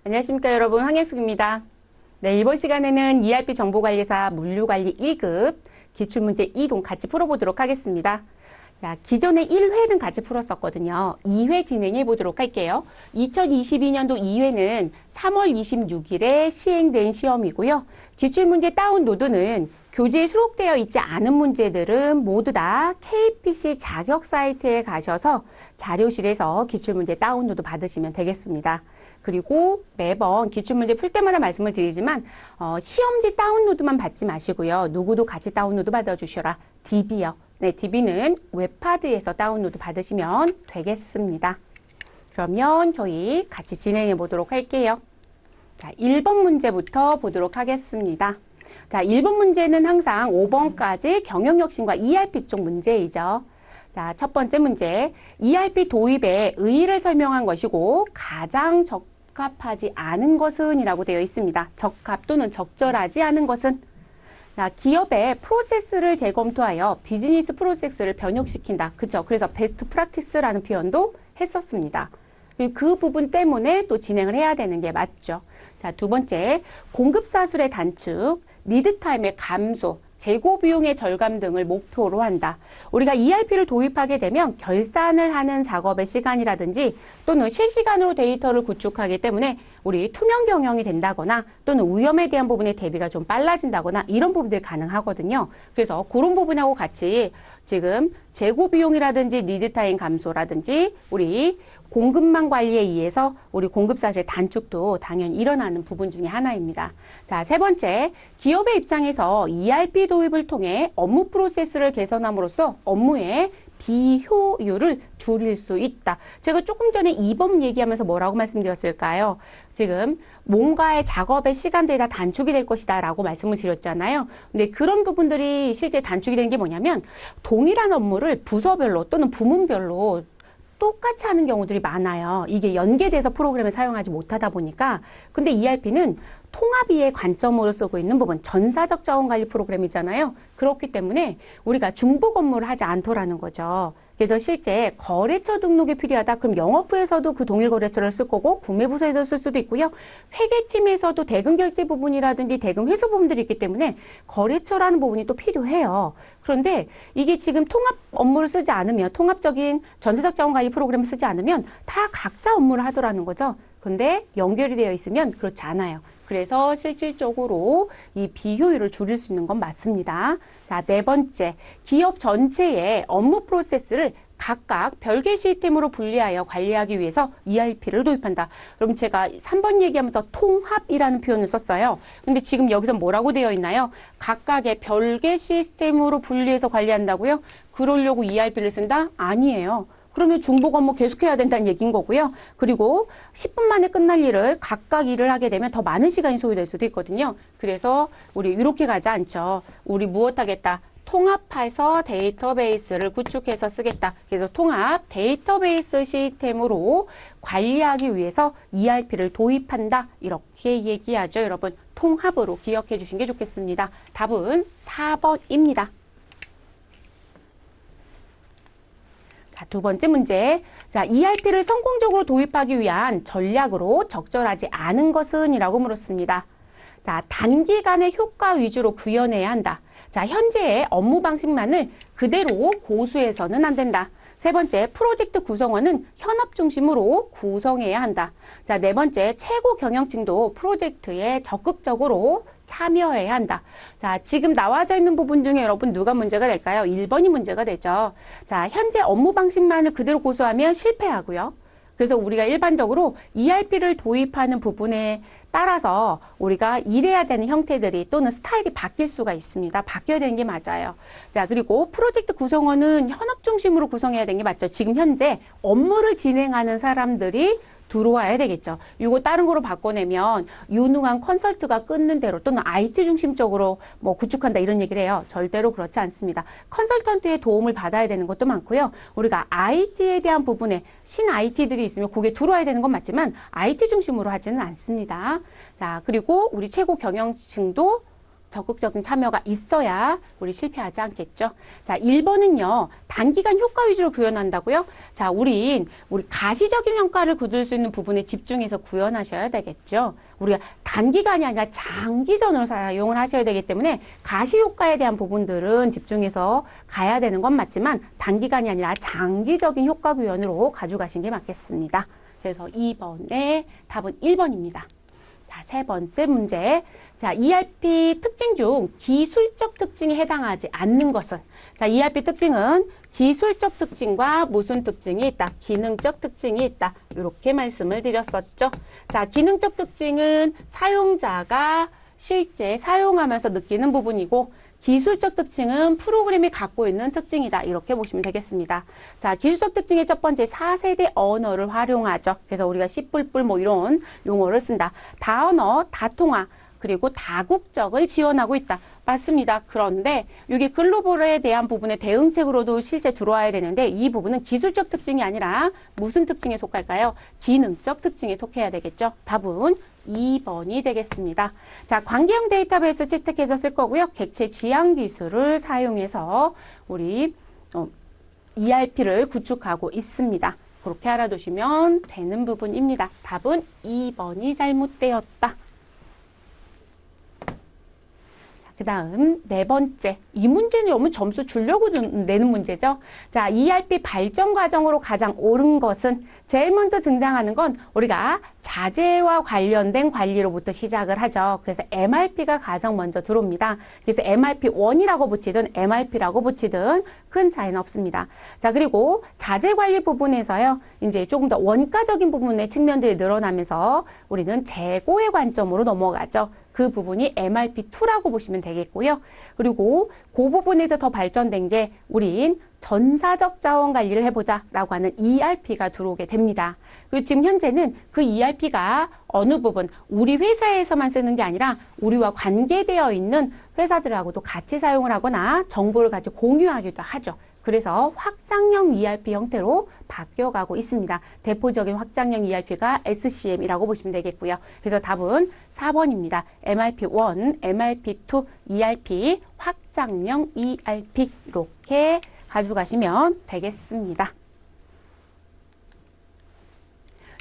안녕하십니까 여러분, 황혜숙입니다. 네, 이번 시간에는 ERP 정보관리사 물류관리 1급 기출문제 2론 같이 풀어보도록 하겠습니다. 자, 기존에 1회는 같이 풀었었거든요. 2회 진행해 보도록 할게요. 2022년도 2회는 3월 26일에 시행된 시험이고요. 기출문제 다운로드는 교재에 수록되어 있지 않은 문제들은 모두 다 KPC 자격 사이트에 가셔서 자료실에서 기출문제 다운로드 받으시면 되겠습니다. 그리고 매번 기출문제 풀 때마다 말씀을 드리지만 시험지 다운로드만 받지 마시고요. 누구도 같이 다운로드 받아주셔라. DB요. 네, DB는 웹하드에서 다운로드 받으시면 되겠습니다. 그러면 저희 같이 진행해 보도록 할게요. 자, 1번 문제부터 보도록 하겠습니다. 자, 1번 문제는 항상 5번까지 경영혁신과 ERP 쪽 문제이죠. 자, 첫 번째 문제. ERP 도입의 의의를 설명한 것이고 가장 적합하지 않은 것은 이라고 되어 있습니다. 적합 또는 적절하지 않은 것은 자, 기업의 프로세스를 재검토하여 비즈니스 프로세스를 변형시킨다. 그쵸? 그래서 베스트 프랙티스라는 표현도 했었습니다. 그 부분 때문에 또 진행을 해야 되는 게 맞죠. 자, 두 번째, 공급사술의 단축, 리드타임의 감소, 재고 비용의 절감 등을 목표로 한다. 우리가 ERP를 도입하게 되면 결산을 하는 작업의 시간이라든지 또는 실시간으로 데이터를 구축하기 때문에 우리 투명 경영이 된다거나 또는 위험에 대한 부분의 대비가 좀 빨라진다거나 이런 부분들이 가능하거든요. 그래서 그런 부분하고 같이 지금 재고 비용이라든지 리드타임 감소라든지 우리 공급망 관리에 의해서 우리 공급사실 단축도 당연히 일어나는 부분 중에 하나입니다. 자, 세 번째, 기업의 입장에서 ERP 도입을 통해 업무 프로세스를 개선함으로써 업무의 비효율을 줄일 수 있다. 제가 조금 전에 2번 얘기하면서 뭐라고 말씀드렸을까요? 지금 뭔가의 작업의 시간들이 다 단축이 될 것이다 라고 말씀을 드렸잖아요. 근데 그런 부분들이 실제 단축이 되는 게 뭐냐면 동일한 업무를 부서별로 또는 부문별로 똑같이 하는 경우들이 많아요. 이게 연계돼서 프로그램을 사용하지 못하다 보니까. 근데 ERP는 통합이의 관점으로 쓰고 있는 부분, 전사적 자원관리 프로그램이잖아요. 그렇기 때문에 우리가 중복 업무를 하지 않더라는 거죠. 그래서 실제 거래처 등록이 필요하다. 그럼 영업부에서도 그 동일 거래처를 쓸 거고 구매부서에서 쓸 수도 있고요. 회계팀에서도 대금 결제 부분이라든지 대금 회수 부분들이 있기 때문에 거래처라는 부분이 또 필요해요. 그런데 이게 지금 통합 업무를 쓰지 않으면 통합적인 전사적 자원관리 프로그램을 쓰지 않으면 다 각자 업무를 하더라는 거죠. 근데 연결이 되어 있으면 그렇지 않아요. 그래서 실질적으로 이 비효율을 줄일 수 있는 건 맞습니다. 자, 네 번째, 기업 전체의 업무 프로세스를 각각 별개 시스템으로 분리하여 관리하기 위해서 ERP를 도입한다. 그럼 제가 3번 얘기하면서 통합이라는 표현을 썼어요. 근데 지금 여기서 뭐라고 되어 있나요? 각각의 별개 시스템으로 분리해서 관리한다고요? 그러려고 ERP를 쓴다? 아니에요. 그러면 중복 업무 계속해야 된다는 얘기인 거고요. 그리고 10분 만에 끝날 일을 각각 일을 하게 되면 더 많은 시간이 소요될 수도 있거든요. 그래서 우리 이렇게 가지 않죠. 우리 무엇 하겠다? 통합해서 데이터베이스를 구축해서 쓰겠다. 그래서 통합 데이터베이스 시스템으로 관리하기 위해서 ERP를 도입한다. 이렇게 얘기하죠. 여러분, 통합으로 기억해 주신 게 좋겠습니다. 답은 4번입니다. 자, 두 번째 문제. 자, ERP를 성공적으로 도입하기 위한 전략으로 적절하지 않은 것은? 이라고 물었습니다. 자, 단기간의 효과 위주로 구현해야 한다. 자, 현재의 업무 방식만을 그대로 고수해서는 안 된다. 세 번째, 프로젝트 구성원은 현업 중심으로 구성해야 한다. 자, 네 번째, 최고 경영층도 프로젝트에 적극적으로 참여해야 한다. 자, 지금 나와져 있는 부분 중에 여러분 누가 문제가 될까요? 1번이 문제가 되죠. 자, 현재 업무 방식만을 그대로 고수하면 실패하고요. 그래서 우리가 일반적으로 ERP를 도입하는 부분에 따라서 우리가 일해야 되는 형태들이 또는 스타일이 바뀔 수가 있습니다. 바뀌어야 되는 게 맞아요. 자, 그리고 프로젝트 구성원은 현업 중심으로 구성해야 되는 게 맞죠. 지금 현재 업무를 진행하는 사람들이 들어와야 되겠죠. 이거 다른 거로 바꿔내면 유능한 컨설트가 끊는 대로 또는 IT 중심적으로 뭐 구축한다 이런 얘기를 해요. 절대로 그렇지 않습니다. 컨설턴트의 도움을 받아야 되는 것도 많고요. 우리가 IT에 대한 부분에 신 IT들이 있으면 거기에 들어와야 되는 건 맞지만 IT 중심으로 하지는 않습니다. 자, 그리고 우리 최고 경영층도 적극적인 참여가 있어야 우리 실패하지 않겠죠. 자, 1번은요. 단기간 효과 위주로 구현한다고요? 자, 우리 가시적인 성과를 거둘 수 있는 부분에 집중해서 구현하셔야 되겠죠. 우리가 단기간이 아니라 장기전으로 사용을 하셔야 되기 때문에 가시 효과에 대한 부분들은 집중해서 가야 되는 건 맞지만 단기간이 아니라 장기적인 효과 구현으로 가져가신 게 맞겠습니다. 그래서 2번의 답은 1번입니다. 자, 세 번째 문제. 자, ERP 특징 중 기술적 특징에 해당하지 않는 것은? 자, ERP 특징은 기술적 특징과 무슨 특징이 있다? 기능적 특징이 있다. 이렇게 말씀을 드렸었죠. 자, 기능적 특징은 사용자가 실제 사용하면서 느끼는 부분이고, 기술적 특징은 프로그램이 갖고 있는 특징이다. 이렇게 보시면 되겠습니다. 자, 기술적 특징의 첫 번째 4세대 언어를 활용하죠. 그래서 우리가 C++ 뭐 이런 용어를 쓴다. 다언어, 다통화, 그리고 다국적을 지원하고 있다. 맞습니다. 그런데 이게 글로벌에 대한 부분의 대응책으로도 실제 들어와야 되는데 이 부분은 기술적 특징이 아니라 무슨 특징에 속할까요? 기능적 특징에 속해야 되겠죠. 답은 2번이 되겠습니다. 자, 관계형 데이터베이스 채택해서 쓸 거고요. 객체 지향 기술을 사용해서 우리 ERP를 구축하고 있습니다. 그렇게 알아두시면 되는 부분입니다. 답은 2번이 잘못되었다. 그 다음 네 번째, 이 문제는 너무 점수 주려고 내는 문제죠. 자, ERP 발전 과정으로 가장 옳은 것은 제일 먼저 등장하는 건 우리가 자재와 관련된 관리로부터 시작을 하죠. 그래서 MRP가 가장 먼저 들어옵니다. 그래서 MRP1이라고 붙이든 MRP라고 붙이든 큰 차이는 없습니다. 자, 그리고 자재 관리 부분에서요, 이제 조금 더 원가적인 부분의 측면들이 늘어나면서 우리는 재고의 관점으로 넘어가죠. 그 부분이 MRP2라고 보시면 되겠고요. 그리고 그 부분에서 더 발전된 게 우린 전사적 자원 관리를 해보자라고 하는 ERP가 들어오게 됩니다. 그리고 지금 현재는 그 ERP가 어느 부분, 우리 회사에서만 쓰는 게 아니라 우리와 관계되어 있는 회사들하고도 같이 사용을 하거나 정보를 같이 공유하기도 하죠. 그래서 확장형 ERP 형태로 바뀌어가고 있습니다. 대표적인 확장형 ERP가 SCM이라고 보시면 되겠고요. 그래서 답은 4번입니다. MRP1, MRP2, ERP, 확장형 ERP 이렇게 가져가시면 되겠습니다.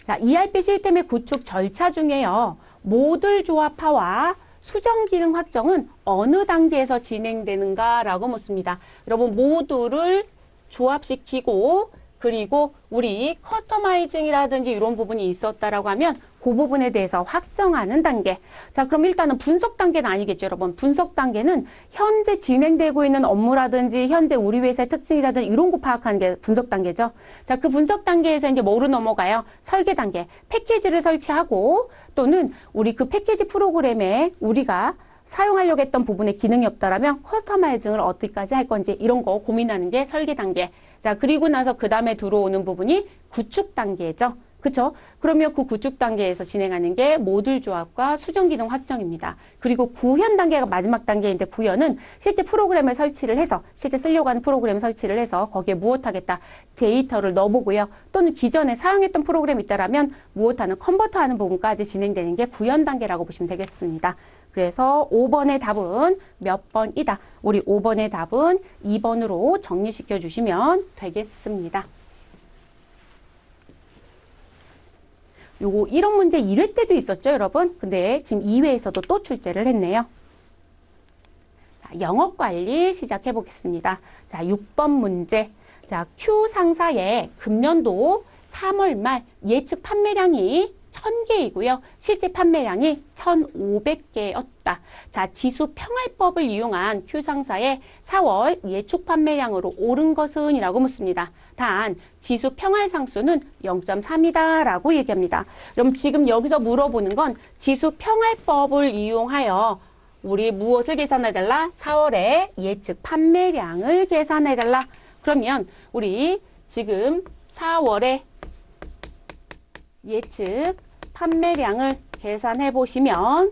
자, ERP 시스템의 구축 절차 중에요. 모듈 조합화와 수정 기능 확정은 어느 단계에서 진행되는가라고 묻습니다. 여러분, 모듈을 조합시키고 그리고 우리 커스터마이징이라든지 이런 부분이 있었다라고 하면 그 부분에 대해서 확정하는 단계. 자, 그럼 일단은 분석 단계는 아니겠죠, 여러분. 분석 단계는 현재 진행되고 있는 업무라든지 현재 우리 회사의 특징이라든지 이런 거 파악하는 게 분석 단계죠. 자, 그 분석 단계에서 이제 뭐로 넘어가요? 설계 단계. 패키지를 설치하고 또는 우리 그 패키지 프로그램에 우리가 사용하려고 했던 부분에 기능이 없다라면 커스터마이징을 어디까지 할 건지 이런 거 고민하는 게 설계 단계. 자, 그리고 나서 그 다음에 들어오는 부분이 구축 단계죠. 그쵸? 그러면 그 구축 단계에서 진행하는 게 모듈 조합과 수정 기능 확정입니다. 그리고 구현 단계가 마지막 단계인데 구현은 실제 프로그램을 설치를 해서 실제 쓰려고 하는 프로그램 설치를 해서 거기에 무엇하겠다 데이터를 넣어보고요. 또는 기존에 사용했던 프로그램이 있다라면 무엇하는 컨버터하는 부분까지 진행되는 게 구현 단계라고 보시면 되겠습니다. 그래서 5번의 답은 몇 번이다? 우리 5번의 답은 2번으로 정리시켜 주시면 되겠습니다. 요거 이런 문제 1회 때도 있었죠, 여러분? 근데 지금 2회에서도 또 출제를 했네요. 자, 영업 관리 시작해 보겠습니다. 자, 6번 문제. 자, Q 상사의 금년도 3월 말 예측 판매량이 1000개이고요. 실제 판매량이 1500개였다. 자, 지수 평할법을 이용한 Q 상사의 4월 예측 판매량으로 오른 것은? 이라고 묻습니다. 단, 지수 평할 상수는 0.3이다 라고 얘기합니다. 그럼 지금 여기서 물어보는 건 지수 평할법을 이용하여 우리 무엇을 계산해달라? 4월에 예측 판매량을 계산해달라. 그러면 우리 지금 4월에 예측 판매량을 계산해 보시면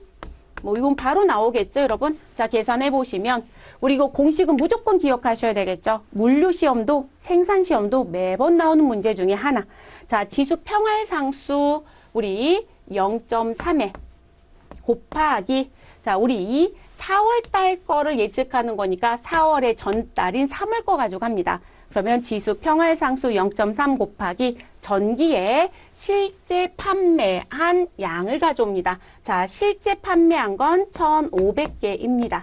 뭐 이건 바로 나오겠죠, 여러분? 자, 계산해 보시면 우리 이거 공식은 무조건 기억하셔야 되겠죠. 물류 시험도 생산 시험도 매번 나오는 문제 중에 하나. 자, 지수 평할 상수 우리 0.3에 곱하기 자, 우리 4월 달 거를 예측하는 거니까 4월의 전달인 3월 거 가지고 합니다. 그러면 지수 평활상수 0.3 곱하기 전기에 실제 판매한 양을 가져옵니다. 자, 실제 판매한 건 1,500개입니다.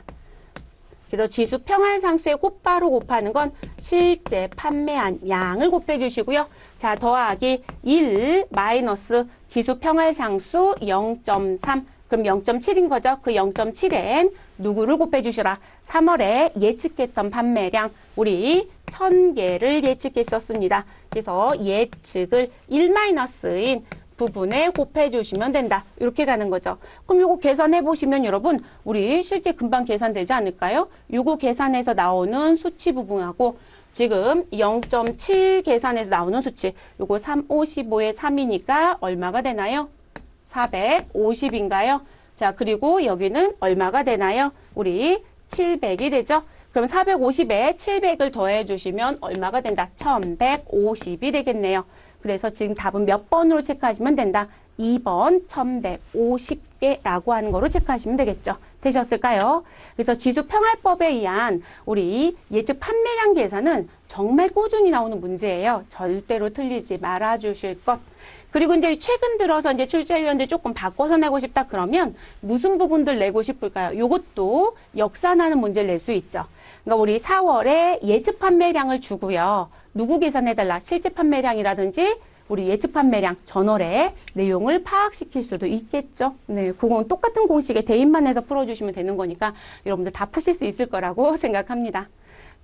그래서 지수 평활상수에 곧바로 곱하는 건 실제 판매한 양을 곱해 주시고요. 자, 더하기 1 마이너스 지수 평활상수 0.3. 그럼 0.7인 거죠. 그 0.7엔 누구를 곱해 주시라. 3월에 예측했던 판매량 우리 1,000개를 예측했었습니다. 그래서 예측을 1-인 부분에 곱해 주시면 된다. 이렇게 가는 거죠. 그럼 이거 계산해 보시면 여러분 우리 실제 금방 계산되지 않을까요? 이거 계산해서 나오는 수치 부분하고 지금 0.7 계산해서 나오는 수치 요거 355에 3이니까 얼마가 되나요? 450인가요? 자, 그리고 여기는 얼마가 되나요? 우리 700이 되죠? 그럼 450에 700을 더해 주시면 얼마가 된다? 1150이 되겠네요. 그래서 지금 답은 몇 번으로 체크하시면 된다? 2번 1150개라고 하는 거로 체크하시면 되겠죠. 되셨을까요? 그래서 지수 평활법에 의한 우리 예측 판매량 계산은 정말 꾸준히 나오는 문제예요. 절대로 틀리지 말아 주실 것. 그리고 이제 최근 들어서 이제 출제위원들 조금 바꿔서 내고 싶다 그러면 무슨 부분들 내고 싶을까요? 요것도 역산하는 문제를 낼 수 있죠. 그러니까 우리 4월에 예측 판매량을 주고요. 누구 계산해달라? 실제 판매량이라든지 우리 예측 판매량 전월의 내용을 파악시킬 수도 있겠죠. 네, 그건 똑같은 공식에 대입만 해서 풀어주시면 되는 거니까 여러분들 다 푸실 수 있을 거라고 생각합니다.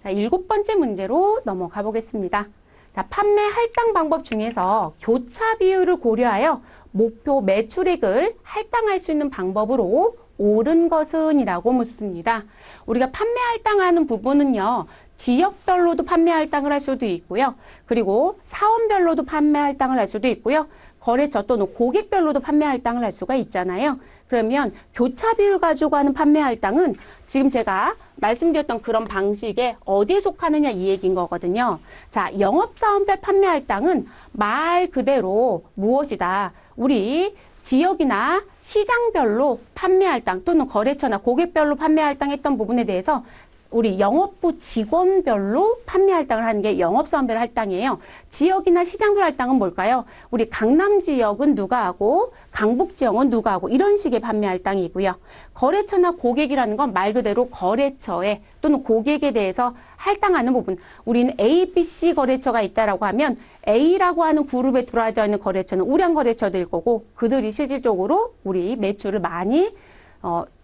자, 7번째 문제로 넘어가 보겠습니다. 자, 판매 할당 방법 중에서 교차 비율을 고려하여 목표 매출액을 할당할 수 있는 방법으로 옳은 것은 이라고 묻습니다. 우리가 판매 할당하는 부분은요. 지역별로도 판매 할당을 할 수도 있고요. 그리고 사원별로도 판매 할당을 할 수도 있고요. 거래처 또는 고객별로도 판매 할당을 할 수가 있잖아요. 그러면 교차 비율 가지고 하는 판매 할당은 지금 제가 말씀드렸던 그런 방식에 어디에 속하느냐 이 얘기인 거거든요. 자, 영업사원별 판매 할당은 말 그대로 무엇이다. 우리 지역이나 시장별로 판매 할당 또는 거래처나 고객별로 판매 할당했던 부분에 대해서 우리 영업부 직원별로 판매 할당을 하는 게 영업사원별 할당이에요. 지역이나 시장별 할당은 뭘까요? 우리 강남 지역은 누가 하고 강북 지역은 누가 하고 이런 식의 판매 할당이고요. 거래처나 고객이라는 건 말 그대로 거래처에 또는 고객에 대해서 할당하는 부분. 우리는 A, B, C 거래처가 있다라고 하면 A라고 하는 그룹에 들어져 있는 거래처는 우량 거래처들 거고 그들이 실질적으로 우리 매출을 많이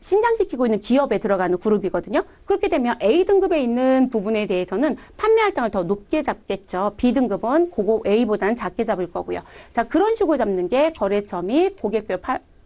신장시키고 있는 기업에 들어가는 그룹이거든요. 그렇게 되면 A등급에 있는 부분에 대해서는 판매 할당을 더 높게 잡겠죠. B등급은 그거 A보다는 작게 잡을 거고요. 자, 그런 식으로 잡는 게 거래처 및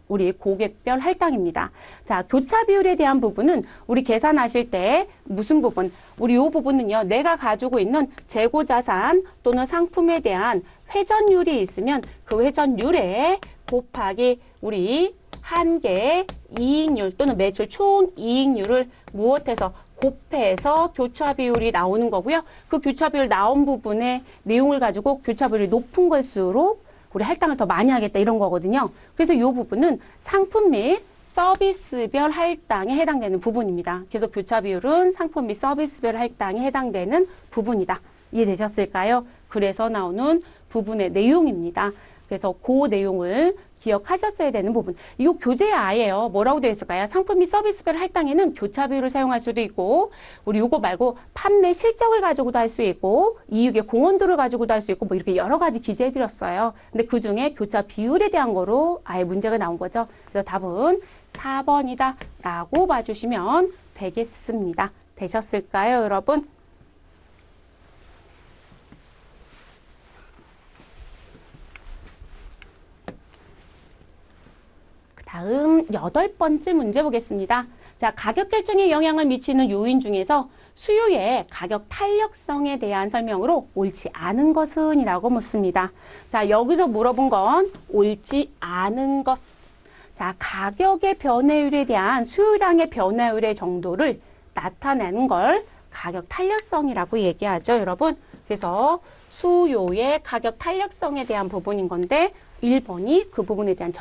우리 고객별 할당입니다. 자, 교차 비율에 대한 부분은 우리 계산하실 때 무슨 부분? 우리 이 부분은요. 내가 가지고 있는 재고자산 또는 상품에 대한 회전율이 있으면 그 회전율에 곱하기 우리 한계 이익률 또는 매출 총 이익률을 무엇해서 곱해서 교차 비율이 나오는 거고요. 그 교차 비율 나온 부분의 내용을 가지고 교차 비율이 높은 걸수록 우리 할당을 더 많이 하겠다 이런 거거든요. 그래서 이 부분은 상품 및 서비스별 할당에 해당되는 부분입니다. 그래서 교차 비율은 상품 및 서비스별 할당에 해당되는 부분이다. 이해되셨을까요? 그래서 나오는 부분의 내용입니다. 그래서 그 내용을 기억하셨어야 되는 부분. 이거 교재에 아예요. 뭐라고 되어 있을까요? 상품 및 서비스별 할당에는 교차 비율을 사용할 수도 있고 우리 요거 말고 판매 실적을 가지고도 할 수 있고 이익의 공헌도를 가지고도 할 수 있고 뭐 이렇게 여러 가지 기재해 드렸어요. 근데 그중에 교차 비율에 대한 거로 아예 문제가 나온 거죠. 그래서 답은 4번이다 라고 봐주시면 되겠습니다. 되셨을까요, 여러분? 다음 8번째 문제 보겠습니다. 자, 가격 결정에 영향을 미치는 요인 중에서 수요의 가격 탄력성에 대한 설명으로 옳지 않은 것은 이라고 묻습니다. 자, 여기서 물어본 건 옳지 않은 것. 자, 가격의 변화율에 대한 수요량의 변화율의 정도를 나타내는 걸 가격 탄력성이라고 얘기하죠, 여러분. 그래서 수요의 가격 탄력성에 대한 부분인 건데 1번이 그 부분에 대한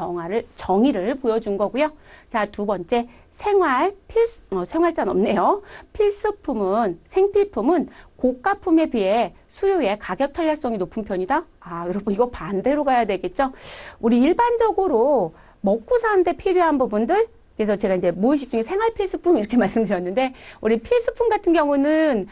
정의를 보여준 거고요. 자, 두 번째, 생활자는 없네요. 필수품은, 생필품은 고가품에 비해 수요의 가격 탄력성이 높은 편이다? 여러분 이거 반대로 가야 되겠죠? 우리 일반적으로 먹고 사는데 필요한 부분들, 그래서 제가 이제 무의식 중에 생활 필수품 이렇게 말씀드렸는데, 우리 필수품 같은 경우는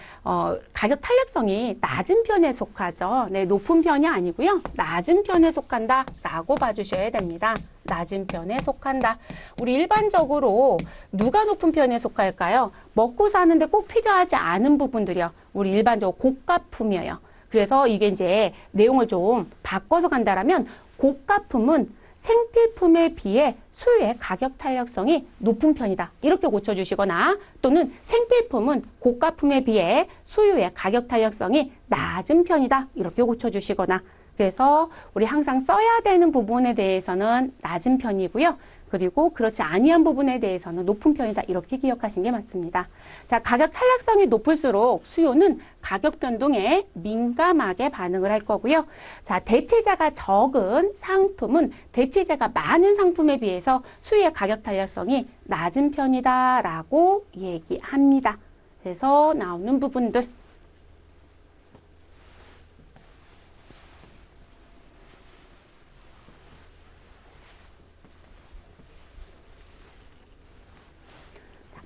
가격 탄력성이 낮은 편에 속하죠. 네, 높은 편이 아니고요. 낮은 편에 속한다라고 봐주셔야 됩니다. 낮은 편에 속한다. 우리 일반적으로 누가 높은 편에 속할까요? 먹고 사는데 꼭 필요하지 않은 부분들이요. 우리 일반적으로 고가품이에요. 그래서 이게 이제 내용을 좀 바꿔서 간다라면, 고가품은 생필품에 비해 수요의 가격 탄력성이 높은 편이다. 이렇게 고쳐주시거나, 또는 생필품은 고가품에 비해 수요의 가격 탄력성이 낮은 편이다. 이렇게 고쳐주시거나. 그래서 우리 항상 써야 되는 부분에 대해서는 낮은 편이고요. 그리고 그렇지 아니한 부분에 대해서는 높은 편이다. 이렇게 기억하신 게 맞습니다. 자, 가격 탄력성이 높을수록 수요는 가격 변동에 민감하게 반응을 할 거고요. 자, 대체자가 적은 상품은 대체자가 많은 상품에 비해서 수요의 가격 탄력성이 낮은 편이다라고 얘기합니다. 그래서 나오는 부분들.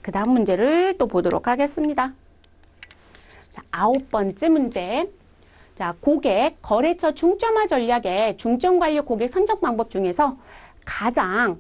그 다음 문제를 또 보도록 하겠습니다. 자, 9번째 문제. 자, 고객 거래처 중점화 전략의 중점 관리 고객 선정 방법 중에서 가장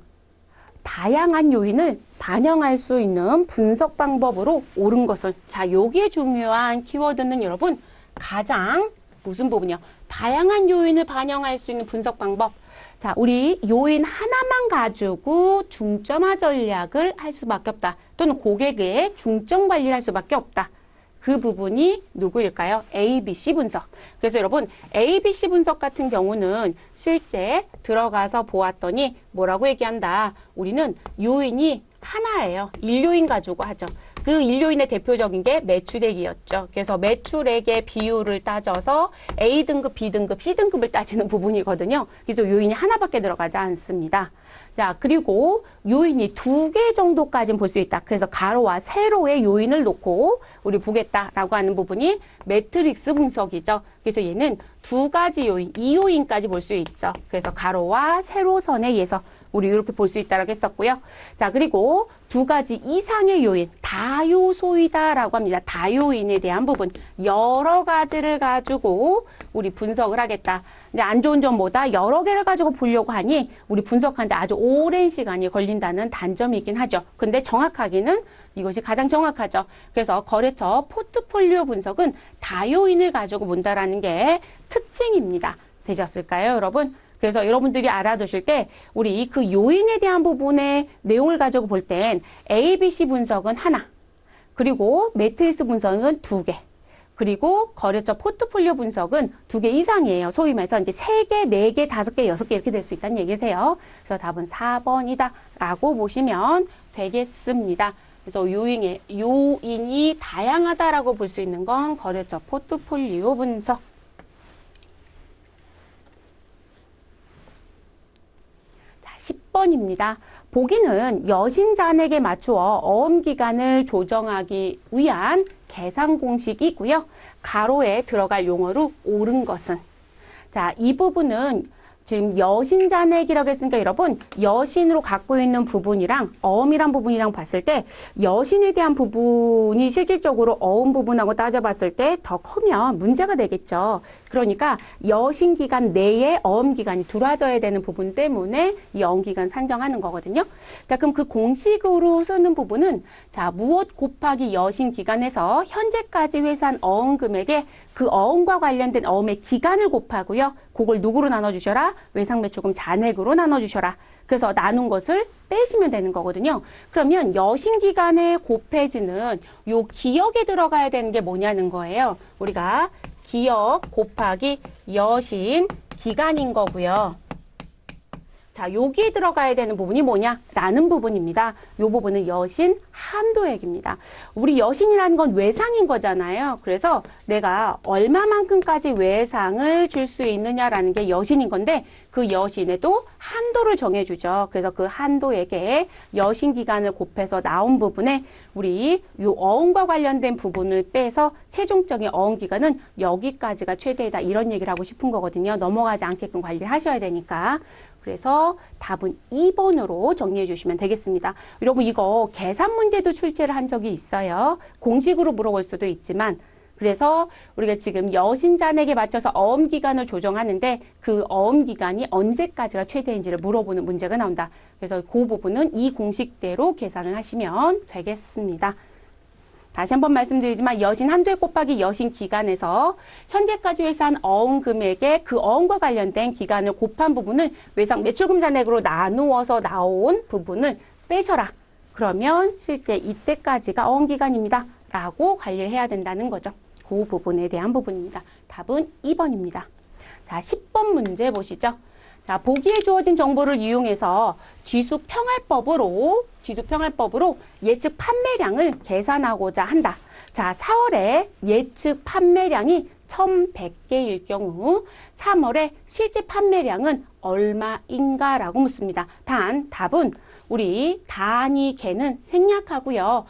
다양한 요인을 반영할 수 있는 분석 방법으로 옳은 것은, 자, 여기에 중요한 키워드는 여러분, 가장 무슨 부분이요? 다양한 요인을 반영할 수 있는 분석 방법. 자, 우리 요인 하나만 가지고 중점화 전략을 할 수밖에 없다. 또는 고객의 중점 관리를 할 수밖에 없다. 그 부분이 누구일까요? ABC 분석. 그래서 여러분, ABC 분석 같은 경우는 실제 들어가서 보았더니 뭐라고 얘기한다? 우리는 요인이 하나예요. 1요인 가지고 하죠. 그 1요인의 대표적인 게 매출액이었죠. 그래서 매출액의 비율을 따져서 A등급, B등급, C등급을 따지는 부분이거든요. 그래서 요인이 하나밖에 들어가지 않습니다. 자, 그리고 요인이 2개 정도까지는 볼 수 있다. 그래서 가로와 세로의 요인을 놓고 우리 보겠다라고 하는 부분이 매트릭스 분석이죠. 그래서 얘는 2가지 요인, 2요인까지 볼 수 있죠. 그래서 가로와 세로선에 의해서 우리 이렇게 볼 수 있다라고 했었고요. 자, 그리고 2가지 이상의 요인, 다요소이다라고 합니다. 다요인에 대한 부분, 여러 가지를 가지고 우리 분석을 하겠다. 근데 안 좋은 점 뭐다? 여러 개를 가지고 보려고 하니 우리 분석하는데 아주 오랜 시간이 걸린다는 단점이긴 하죠. 근데 정확하기는 이것이 가장 정확하죠. 그래서 거래처 포트폴리오 분석은 다요인을 가지고 본다라는 게 특징입니다. 되셨을까요, 여러분? 그래서 여러분들이 알아두실 때 우리 그 요인에 대한 부분의 내용을 가지고 볼 땐 ABC 분석은 하나, 그리고 매트리스 분석은 2개, 그리고 거래처 포트폴리오 분석은 2개 이상이에요. 소위 말해서 이제 3개, 4개, 5개, 6개 이렇게 될 수 있다는 얘기세요. 그래서 답은 4번이다 라고 보시면 되겠습니다. 그래서 요인이 다양하다라고 볼 수 있는 건 거래처 포트폴리오 분석. 자, 10번입니다. 보기는 여신 잔액에 맞추어 어음 기간을 조정하기 위한 계산 공식이고요. 가로에 들어갈 용어로 옳은 것은. 자, 이 부분은 지금 여신 잔액이라고 했으니까 여러분, 여신으로 갖고 있는 부분이랑 어음이란 부분이랑 봤을 때 여신에 대한 부분이 실질적으로 어음 부분하고 따져봤을 때 더 크면 문제가 되겠죠. 그러니까 여신 기간 내에 어음 기간이 들어와줘야 되는 부분 때문에 이 어음 기간 산정하는 거거든요. 자, 그럼 그 공식으로 쓰는 부분은, 자, 무엇 곱하기 여신 기간에서 현재까지 회수한 어음 금액에 그 어음과 관련된 어음의 기간을 곱하고요. 그걸 누구로 나눠주셔라? 외상매출금 잔액으로 나눠주셔라. 그래서 나눈 것을 빼시면 되는 거거든요. 그러면 여신기간에 곱해지는 요 기억에 들어가야 되는 게 뭐냐는 거예요. 우리가 기억 곱하기 여신 기간인 거고요. 자, 여기에 들어가야 되는 부분이 뭐냐? 라는 부분입니다. 요 부분은 여신 한도액입니다. 우리 여신이라는 건 외상인 거잖아요. 그래서 내가 얼마만큼까지 외상을 줄 수 있느냐라는 게 여신인 건데, 그 여신에도 한도를 정해주죠. 그래서 그 한도에게 여신 기간을 곱해서 나온 부분에 우리 요 어음과 관련된 부분을 빼서 최종적인 어음 기간은 여기까지가 최대이다. 이런 얘기를 하고 싶은 거거든요. 넘어가지 않게끔 관리를 하셔야 되니까. 그래서 답은 2번으로 정리해 주시면 되겠습니다. 여러분 이거 계산 문제도 출제를 한 적이 있어요. 공식으로 물어볼 수도 있지만 그래서 우리가 지금 여신잔액에 맞춰서 어음 기간을 조정하는데 그 어음 기간이 언제까지가 최대인지를 물어보는 문제가 나온다. 그래서 그 부분은 이 공식대로 계산을 하시면 되겠습니다. 다시 한번 말씀드리지만 여신 한도에 곱하기 여신 기간에서 현재까지 회사한 어음 금액에 그 어음과 관련된 기간을 곱한 부분을 외상 매출금 잔액으로 나누어서 나온 부분을 빼셔라. 그러면 실제 이때까지가 어음 기간입니다. 라고 관리를 해야 된다는 거죠. 그 부분에 대한 부분입니다. 답은 2번입니다. 자, 10번 문제 보시죠. 자, 보기에 주어진 정보를 이용해서 지수평할법으로 예측 판매량을 계산하고자 한다. 자, 4월에 예측 판매량이 1,100개일 경우 3월에 실제 판매량은 얼마인가라고 묻습니다. 답은 우리 단위 개는 생략하고요.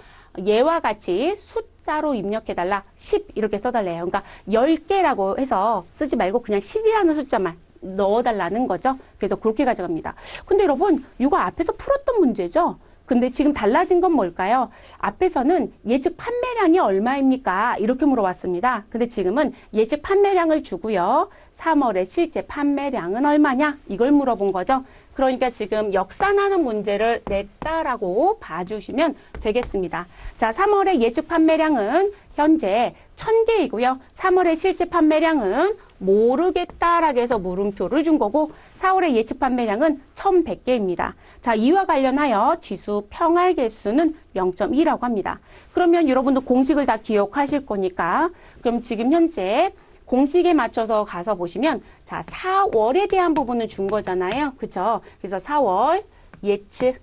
얘와 같이 숫자로 입력해달라. 10 이렇게 써달래요. 그러니까 10개라고 해서 쓰지 말고 그냥 10이라는 숫자만 넣어달라는 거죠. 그래서 그렇게 가져갑니다. 근데 여러분 이거 앞에서 풀었던 문제죠. 근데 지금 달라진 건 뭘까요? 앞에서는 예측 판매량이 얼마입니까? 이렇게 물어봤습니다. 근데 지금은 예측 판매량을 주고요. 3월에 실제 판매량은 얼마냐? 이걸 물어본 거죠. 그러니까 지금 역산하는 문제를 냈다라고 봐주시면 되겠습니다. 자, 3월의 예측 판매량은 현재 1,000개이고요. 3월의 실제 판매량은 모르겠다라고 해서 물음표를 준 거고 4월의 예측 판매량은 1,100개입니다. 자, 이와 관련하여 지수 평할 개수는 0.2라고 합니다. 그러면 여러분도 공식을 다 기억하실 거니까 그럼 지금 현재 공식에 맞춰서 가서 보시면 자, 4월에 대한 부분을 준 거잖아요. 그쵸? 그래서 4월 예측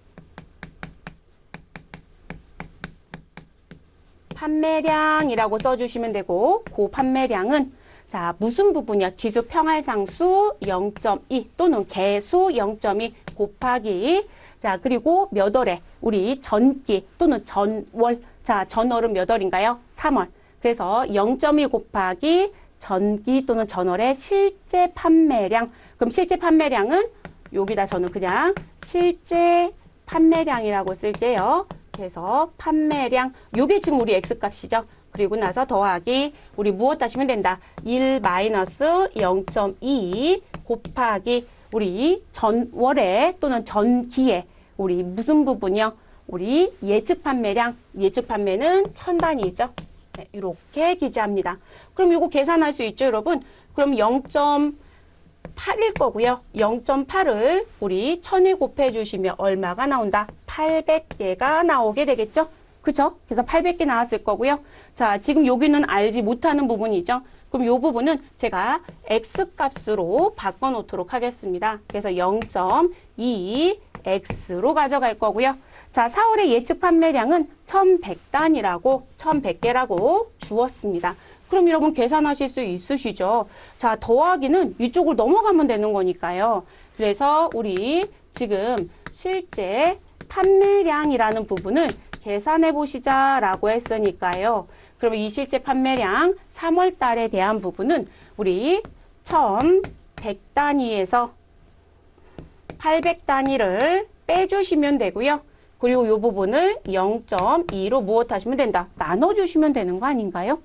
판매량이라고 써주시면 되고 그 판매량은 자, 무슨 부분이요? 지수 평할상수 0.2 또는 개수 0.2 곱하기 자, 그리고 몇 월에 우리 전기 또는 전월 자, 전월은 몇 월인가요? 3월. 그래서 0.2 곱하기 전기 또는 전월의 실제 판매량. 그럼 실제 판매량은 여기다 저는 그냥 실제 판매량이라고 쓸게요. 그래서 판매량 요게 지금 우리 X값이죠. 그리고 나서 더하기 우리 무엇 하시면 된다. 1 마이너스 0.2 곱하기 우리 전월에 또는 전기에 우리 무슨 부분이요? 우리 예측 판매량. 예측 판매는 1,000단위죠. 네, 이렇게 기재합니다. 그럼 이거 계산할 수 있죠, 여러분? 그럼 0.8일 거고요. 0.8을 우리 1,000에 곱해주시면 얼마가 나온다? 800개가 나오게 되겠죠? 그죠? 그래서 800개 나왔을 거고요. 자, 지금 여기는 알지 못하는 부분이죠. 그럼 이 부분은 제가 X값으로 바꿔놓도록 하겠습니다. 그래서 0.2X로 가져갈 거고요. 자, 4월의 예측 판매량은 1,100단이라고 주었습니다. 그럼 여러분 계산하실 수 있으시죠? 자, 더하기는 이쪽으로 넘어가면 되는 거니까요. 그래서 우리 지금 실제 판매량이라는 부분을 계산해 보시자라고 했으니까요. 그러면 이 실제 판매량 3월 달에 대한 부분은 우리 1,100단위에서 800단위를 빼주시면 되고요. 그리고 이 부분을 0.2로 무엇하시면 된다? 나눠주시면 되는 거 아닌가요?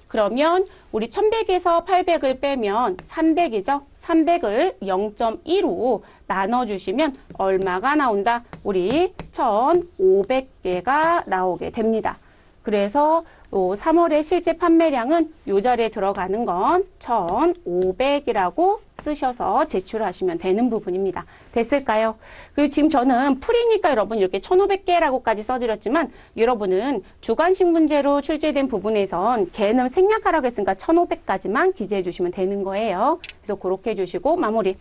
그러면 우리 1,100에서 800을 빼면 300이죠? 300을 0.2로 나눠주시면 얼마가 나온다? 우리 1,500개가 나오게 됩니다. 그래서 3월의 실제 판매량은 이 자리에 들어가는 건 1,500이라고 쓰셔서 제출하시면 되는 부분입니다. 됐을까요? 그리고 지금 저는 풀이니까 여러분 이렇게 1,500개라고까지 써드렸지만 여러분은 주관식 문제로 출제된 부분에선 개는 생략하라고 했으니까 1,500까지만 기재해 주시면 되는 거예요. 그래서 그렇게 해주시고 마무리.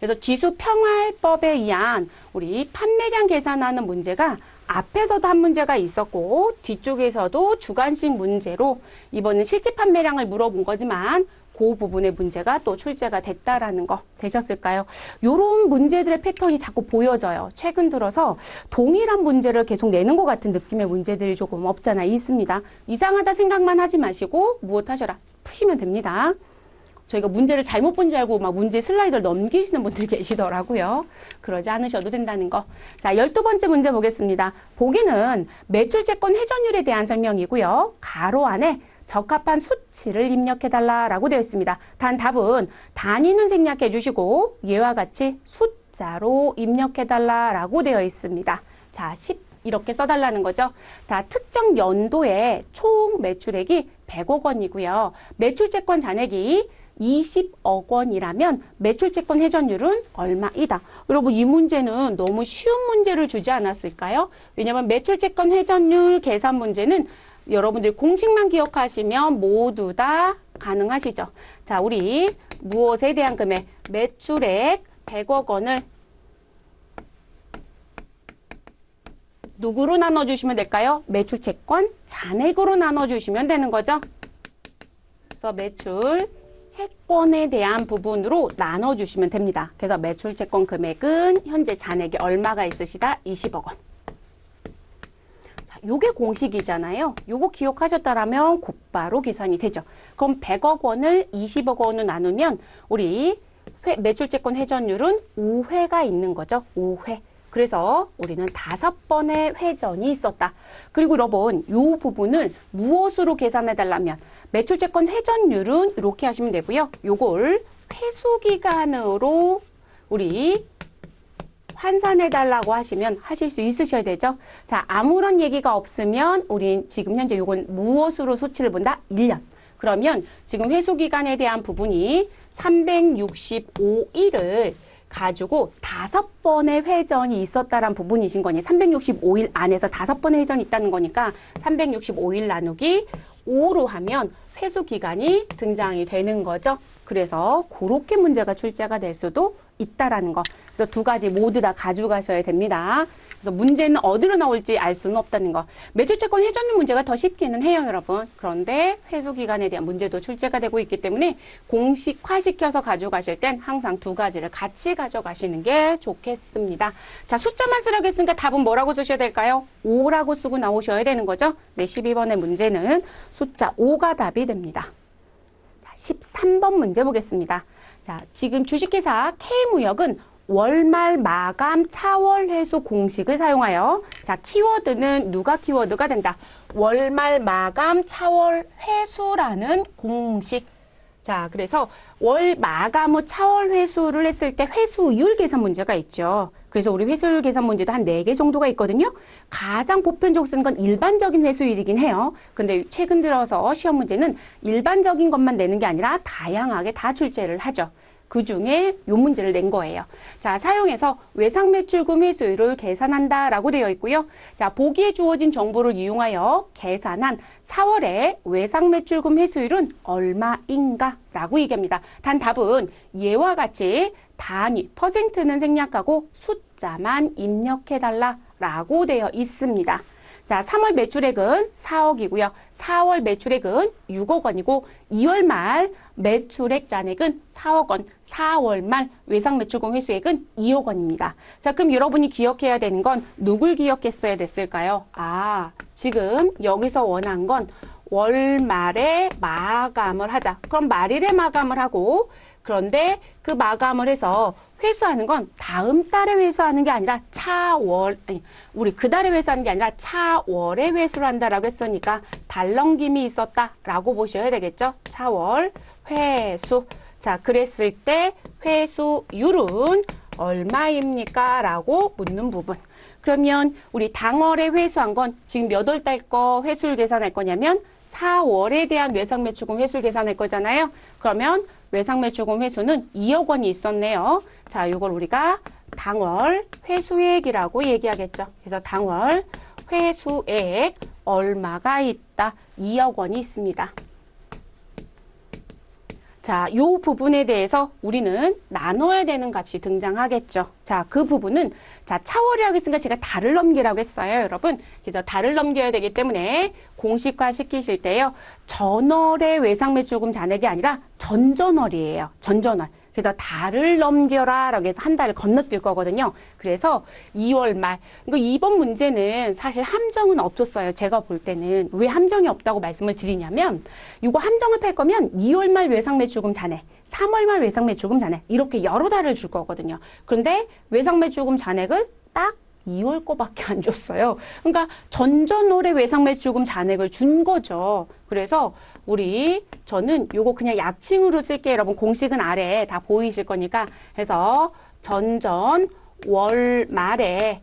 그래서 지수 평할법에 의한 우리 판매량 계산하는 문제가 앞에서도 한 문제가 있었고 뒤쪽에서도 주관식 문제로 이번엔 실제 판매량을 물어본 거지만 그 부분의 문제가 또 출제가 됐다라는 거 되셨을까요? 요런 문제들의 패턴이 자꾸 보여져요. 최근 들어서 동일한 문제를 계속 내는 것 같은 느낌의 문제들이 조금 없잖아 있습니다. 이상하다 생각만 하지 마시고 무엇 하셔라. 푸시면 됩니다. 저희가 문제를 잘못 본 줄 알고 막 문제 슬라이드를 넘기시는 분들이 계시더라고요. 그러지 않으셔도 된다는 거. 자, 12번째 문제 보겠습니다. 보기는 매출채권 회전율에 대한 설명이고요. 가로 안에 적합한 수치를 입력해달라라고 되어 있습니다. 단 답은 단위는 생략해 주시고 얘와 같이 숫자로 입력해달라라고 되어 있습니다. 자, 10 이렇게 써달라는 거죠. 자, 특정 연도에 총 매출액이 100억 원이고요. 매출채권 잔액이 20억 원이라면 매출채권 회전율은 얼마이다. 여러분 이 문제는 너무 쉬운 문제를 주지 않았을까요? 왜냐하면 매출채권 회전율 계산 문제는 여러분들이 공식만 기억하시면 모두 다 가능하시죠. 자, 우리 무엇에 대한 금액, 매출액 100억 원을 누구로 나눠주시면 될까요? 매출채권 잔액으로 나눠주시면 되는 거죠. 그래서 매출 채권에 대한 부분으로 나눠주시면 됩니다. 그래서 매출채권 금액은 현재 잔액이 얼마가 있으시다? 20억 원. 자, 요게 공식이잖아요. 요거 기억하셨다라면 곧바로 계산이 되죠. 그럼 100억 원을 20억 원으로 나누면 우리 매출채권 회전율은 5회가 있는 거죠. 5회. 그래서 우리는 5번의 회전이 있었다. 그리고 여러분 요 부분을 무엇으로 계산해 달라면 매출채권 회전율은 이렇게 하시면 되고요. 요걸 회수기간으로 우리 환산해 달라고 하시면 하실 수 있으셔야 되죠. 자, 아무런 얘기가 없으면 우린 지금 현재 요걸 무엇으로 수치를 본다? 1년. 그러면 지금 회수기간에 대한 부분이 365일을 가지고 5번의 회전이 있었다란 부분이신 거니 365일 안에서 5번의 회전이 있다는 거니까 365일 나누기 5로 하면 회수 기간이 등장이 되는 거죠. 그래서 그렇게 문제가 출제가 될 수도 있다라는 거. 그래서 두 가지 모두 다 가져가셔야 됩니다. 그래서 문제는 어디로 나올지 알 수는 없다는 거. 매출채권 회전율 문제가 더 쉽기는 해요, 여러분. 그런데 회수 기간에 대한 문제도 출제가 되고 있기 때문에 공식화시켜서 가져가실 땐 항상 두 가지를 같이 가져가시는 게 좋겠습니다. 자, 숫자만 쓰라고 했으니까 답은 뭐라고 쓰셔야 될까요? 5라고 쓰고 나오셔야 되는 거죠. 네, 12번의 문제는 숫자 5가 답이 됩니다. 자, 13번 문제 보겠습니다. 자, 지금 주식회사 K무역은 월말 마감 차월 회수 공식을 사용하여 자, 키워드는 누가 키워드가 된다. 월말 마감 차월 회수라는 공식. 자, 그래서 월 마감 후 차월 회수를 했을 때 회수율 계산 문제가 있죠. 그래서 우리 회수율 계산 문제도 한 4개 정도가 있거든요. 가장 보편적으로 쓰는 건 일반적인 회수율이긴 해요. 근데 최근 들어서 시험 문제는 일반적인 것만 내는 게 아니라 다양하게 다 출제를 하죠. 그 중에 요 문제를 낸 거예요. 자, 사용해서 외상매출금 회수율을 계산한다라고 되어 있고요. 자, 보기에 주어진 정보를 이용하여 계산한 4월의 외상매출금 회수율은 얼마인가? 라고 얘기합니다. 단 답은 얘와 같이 단위, 퍼센트는 생략하고 숫자만 입력해달라라고 되어 있습니다. 자, 3월 매출액은 4억이고요. 4월 매출액은 6억 원이고 2월 말 매출액 잔액은 4억 원, 4월 말 외상 매출금 회수액은 2억 원입니다. 자, 그럼 여러분이 기억해야 되는 건 누굴 기억했어야 됐을까요? 아, 지금 여기서 원한 건 월 말에 마감을 하자. 그럼 말일에 마감을 하고 그런데 그 마감을 해서 회수하는 건 다음 달에 회수하는 게 아니라 우리 그 달에 회수하는 게 아니라 차월에 회수를 한다라고 했으니까 달 넘김이 있었다라고 보셔야 되겠죠. 차월 회수. 자, 그랬을 때 회수율은 얼마입니까? 라고 묻는 부분. 그러면 우리 당월에 회수한 건 지금 몇 월 달 거 회수율 계산할 거냐면 4월에 대한 외상매출금 회수율 계산할 거잖아요. 그러면 외상매출금 회수는 2억 원이 있었네요. 자, 이걸 우리가 당월 회수액이라고 얘기하겠죠. 그래서 당월 회수액 얼마가 있다? 2억 원이 있습니다. 자, 자, 요 부분에 대해서 우리는 나눠야 되는 값이 등장하겠죠. 자, 그 부분은 자, 차월이라고 했으니까 제가 달을 넘기라고 했어요, 여러분. 그래서 달을 넘겨야 되기 때문에 공식화 시키실 때요. 전월의 외상매출금 잔액이 아니라 전전월이에요. 전전월. 그래서 달을 넘겨라 라고 해서 한 달을 건너뛸 거거든요. 그래서 2월 말. 그러니까 이번 문제는 사실 함정은 없었어요. 제가 볼 때는. 왜 함정이 없다고 말씀을 드리냐면 이거 함정을 팰 거면 2월 말 외상매출금 잔액, 3월 말 외상매출금 잔액 이렇게 여러 달을 줄 거거든요. 그런데 외상매출금 잔액을 딱 2월 거밖에 안 줬어요. 그러니까 전전월의 외상매출금 잔액을 준 거죠. 그래서 저는 요거 그냥 약칭으로 쓸게요. 여러분 공식은 아래에 다 보이실 거니까 해서 전전 월 말에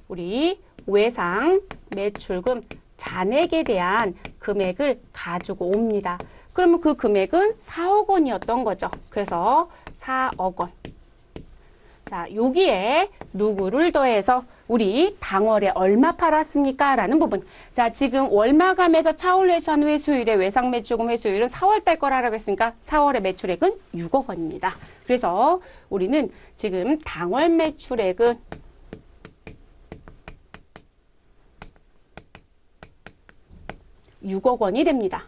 우리 외상매출금 잔액에 대한 금액을 가지고 옵니다. 그러면 그 금액은 4억 원이었던 거죠. 그래서 4억 원. 자, 여기에 누구를 더해서 우리 당월에 얼마 팔았습니까? 라는 부분. 자, 지금 월마감에서 차올레션 회수율의 외상매출금 회수율은 4월달 거라고 했으니까 4월의 매출액은 6억 원입니다. 그래서 우리는 지금 당월 매출액은 6억 원이 됩니다.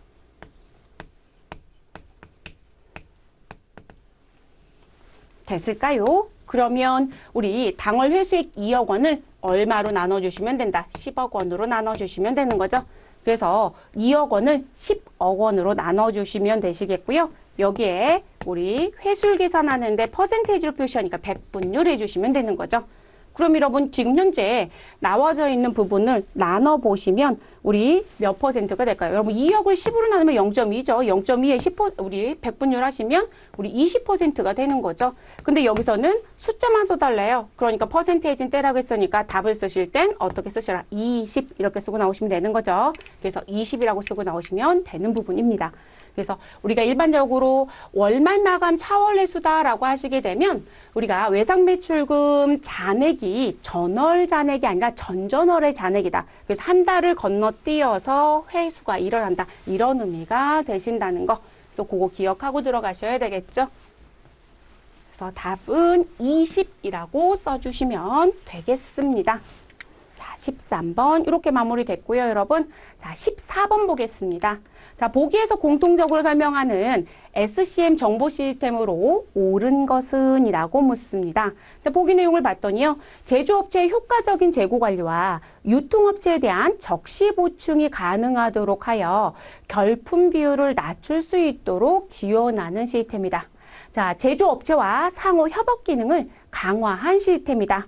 됐을까요? 그러면 우리 당월 회수액 2억 원을 얼마로 나눠주시면 된다? 10억 원으로 나눠주시면 되는 거죠. 그래서 2억 원을 10억 원으로 나눠주시면 되시겠고요. 여기에 우리 회수율 계산하는데 퍼센테이지로 표시하니까 100분율 해주시면 되는 거죠. 그럼 여러분 지금 현재 나와져 있는 부분을 나눠보시면 우리 몇 퍼센트가 될까요? 여러분 2억을 10으로 나누면 0.2죠. 0.2에 10% 우리 100분율 하시면 우리 20%가 되는 거죠. 근데 여기서는 숫자만 써달래요. 그러니까 퍼센테이지는 떼라고 했으니까 답을 쓰실 땐 어떻게 쓰시라? 20 이렇게 쓰고 나오시면 되는 거죠. 그래서 20이라고 쓰고 나오시면 되는 부분입니다. 그래서 우리가 일반적으로 월말 마감 차월회수다라고 하시게 되면 우리가 외상매출금 잔액이 전월 잔액이 아니라 전전월의 잔액이다. 그래서 한 달을 건너뛰어서 회수가 일어난다. 이런 의미가 되신다는 거. 또 그거 기억하고 들어가셔야 되겠죠. 그래서 답은 20이라고 써주시면 되겠습니다. 자, 13번 이렇게 마무리됐고요, 여러분. 자, 14번 보겠습니다. 자, 보기에서 공통적으로 설명하는 SCM 정보 시스템으로 옳은 것은? 이라고 묻습니다. 자, 보기 내용을 봤더니요. 제조업체의 효과적인 재고 관리와 유통업체에 대한 적시 보충이 가능하도록 하여 결품 비율을 낮출 수 있도록 지원하는 시스템이다. 자, 제조업체와 상호 협업 기능을 강화한 시스템이다.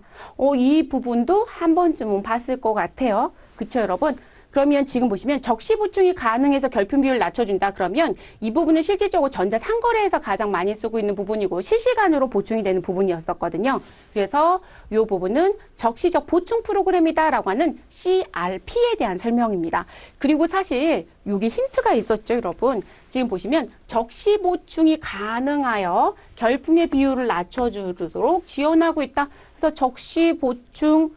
이 부분도 한 번쯤은 봤을 것 같아요. 그쵸, 여러분? 그러면 지금 보시면 적시 보충이 가능해서 결품 비율을 낮춰준다. 그러면 이 부분은 실질적으로 전자상거래에서 가장 많이 쓰고 있는 부분이고 실시간으로 보충이 되는 부분이었었거든요. 그래서 이 부분은 적시적 보충 프로그램이다라고 하는 CRP에 대한 설명입니다. 그리고 사실 여기 힌트가 있었죠, 여러분. 지금 보시면 적시 보충이 가능하여 결품의 비율을 낮춰주도록 지원하고 있다. 그래서 적시 보충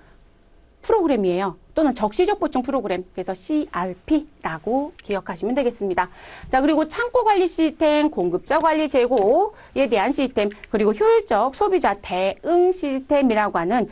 프로그램이에요. 또는 적시적 보충 프로그램. 그래서 CRP라고 기억하시면 되겠습니다. 자, 그리고 창고 관리 시스템, 공급자 관리 재고에 대한 시스템, 그리고 효율적 소비자 대응 시스템이라고 하는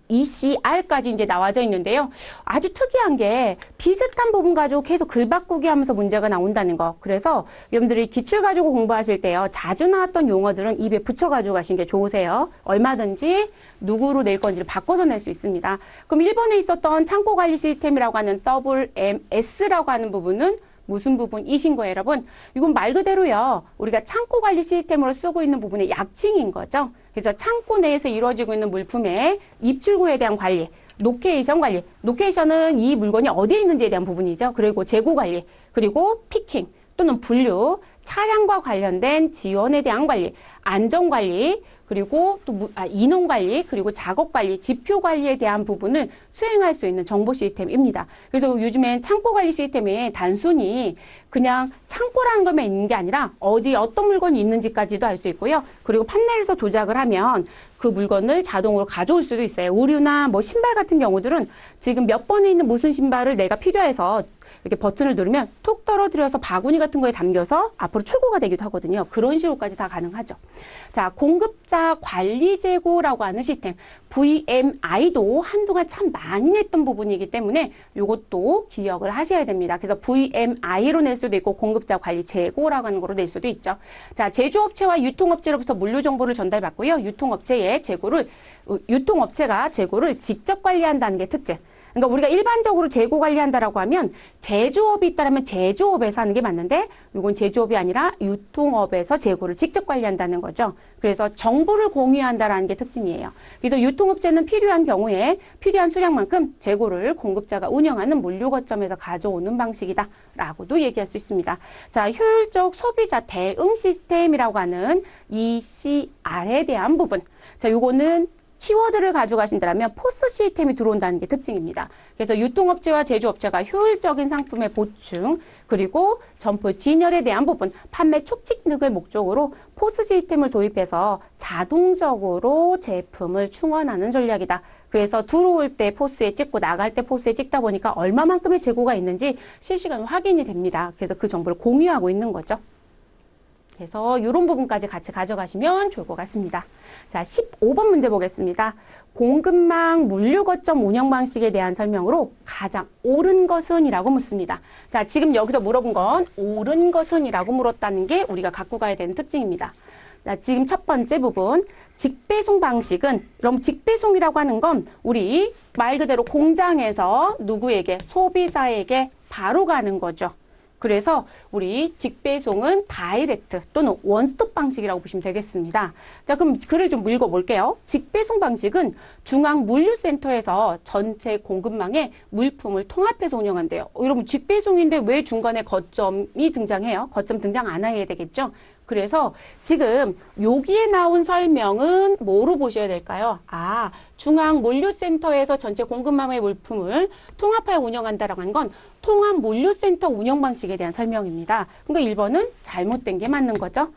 ECR까지 이제 나와져 있는데요. 아주 특이한 게 비슷한 부분 가지고 계속 글 바꾸기 하면서 문제가 나온다는 거. 그래서 여러분들이 기출 가지고 공부하실 때요. 자주 나왔던 용어들은 입에 붙여 가지고 가시는 게 좋으세요. 얼마든지 누구로 낼 건지를 바꿔서 낼 수 있습니다. 그럼 1번에 있었던 창고 관리 시스템이라고 하는 WMS라고 하는 부분은 무슨 부분이신 거예요, 여러분? 이건 말 그대로요. 우리가 창고 관리 시스템으로 쓰고 있는 부분의 약칭인 거죠. 그래서 창고 내에서 이루어지고 있는 물품의 입출구에 대한 관리, 로케이션 관리. 로케이션은 이 물건이 어디에 있는지에 대한 부분이죠. 그리고 재고 관리, 그리고 피킹 또는 분류, 차량과 관련된 지원에 대한 관리, 안전 관리, 그리고 또 인원 관리, 그리고 작업 관리, 지표 관리에 대한 부분을 수행할 수 있는 정보 시스템입니다. 그래서 요즘엔 창고 관리 시스템에 단순히 그냥 창고라는 것만 있는 게 아니라 어디 어떤 물건이 있는지까지도 알 수 있고요. 그리고 판넬에서 조작을 하면 그 물건을 자동으로 가져올 수도 있어요. 의류나 뭐 신발 같은 경우들은 지금 몇 번에 있는 무슨 신발을 내가 필요해서 이렇게 버튼을 누르면 톡 떨어뜨려서 바구니 같은 거에 담겨서 앞으로 출고가 되기도 하거든요. 그런 식으로까지 다 가능하죠. 자, 공급자 관리 재고라고 하는 시스템 VMI도 한동안 참 많이 냈던 부분이기 때문에 이것도 기억을 하셔야 됩니다. 그래서 VMI로 낼 수도 있고 공급자 관리 재고라고 하는 거로 낼 수도 있죠. 자, 제조업체와 유통업체로부터 물류 정보를 전달받고요. 유통업체가 재고를 직접 관리한다는 게 특징. 그러니까 우리가 일반적으로 재고 관리한다라고 하면 제조업이 있다라면 제조업에서 하는 게 맞는데 이건 제조업이 아니라 유통업에서 재고를 직접 관리한다는 거죠. 그래서 정보를 공유한다라는 게 특징이에요. 그래서 유통업체는 필요한 경우에 필요한 수량만큼 재고를 공급자가 운영하는 물류 거점에서 가져오는 방식이다라고도 얘기할 수 있습니다. 자, 효율적 소비자 대응 시스템이라고 하는 ECR에 대한 부분. 자, 요거는 키워드를 가져가신다면 포스 시스템이 들어온다는 게 특징입니다. 그래서 유통업체와 제조업체가 효율적인 상품의 보충, 그리고 점포 진열에 대한 부분, 판매 촉진 등을 목적으로 포스 시스템을 도입해서 자동적으로 제품을 충원하는 전략이다. 그래서 들어올 때 포스에 찍고 나갈 때 포스에 찍다 보니까 얼마만큼의 재고가 있는지 실시간 확인이 됩니다. 그래서 그 정보를 공유하고 있는 거죠. 그래서 이런 부분까지 같이 가져가시면 좋을 것 같습니다. 자, 15번 문제 보겠습니다. 공급망 물류 거점 운영 방식에 대한 설명으로 가장 옳은 것은? 이라고 묻습니다. 자, 지금 여기서 물어본 건 옳은 것은? 이라고 물었다는 게 우리가 갖고 가야 되는 특징입니다. 자, 지금 첫 번째 부분, 직배송 방식은, 그럼 직배송이라고 하는 건 우리 말 그대로 공장에서 누구에게? 소비자에게 바로 가는 거죠. 그래서 우리 직배송은 다이렉트 또는 원스톱 방식이라고 보시면 되겠습니다. 자, 그럼 글을 좀 읽어볼게요. 직배송 방식은 중앙물류센터에서 전체 공급망에 물품을 통합해서 운영한대요. 여러분, 직배송인데 왜 중간에 거점이 등장해요? 거점 등장 안 해야 되겠죠? 그래서 지금 여기에 나온 설명은 뭐로 보셔야 될까요? 아, 중앙물류센터에서 전체 공급망의 물품을 통합하여 운영한다라고 하는 건 통합물류센터 운영 방식에 대한 설명입니다. 그러니까 1번은 잘못된 게 맞는 거죠.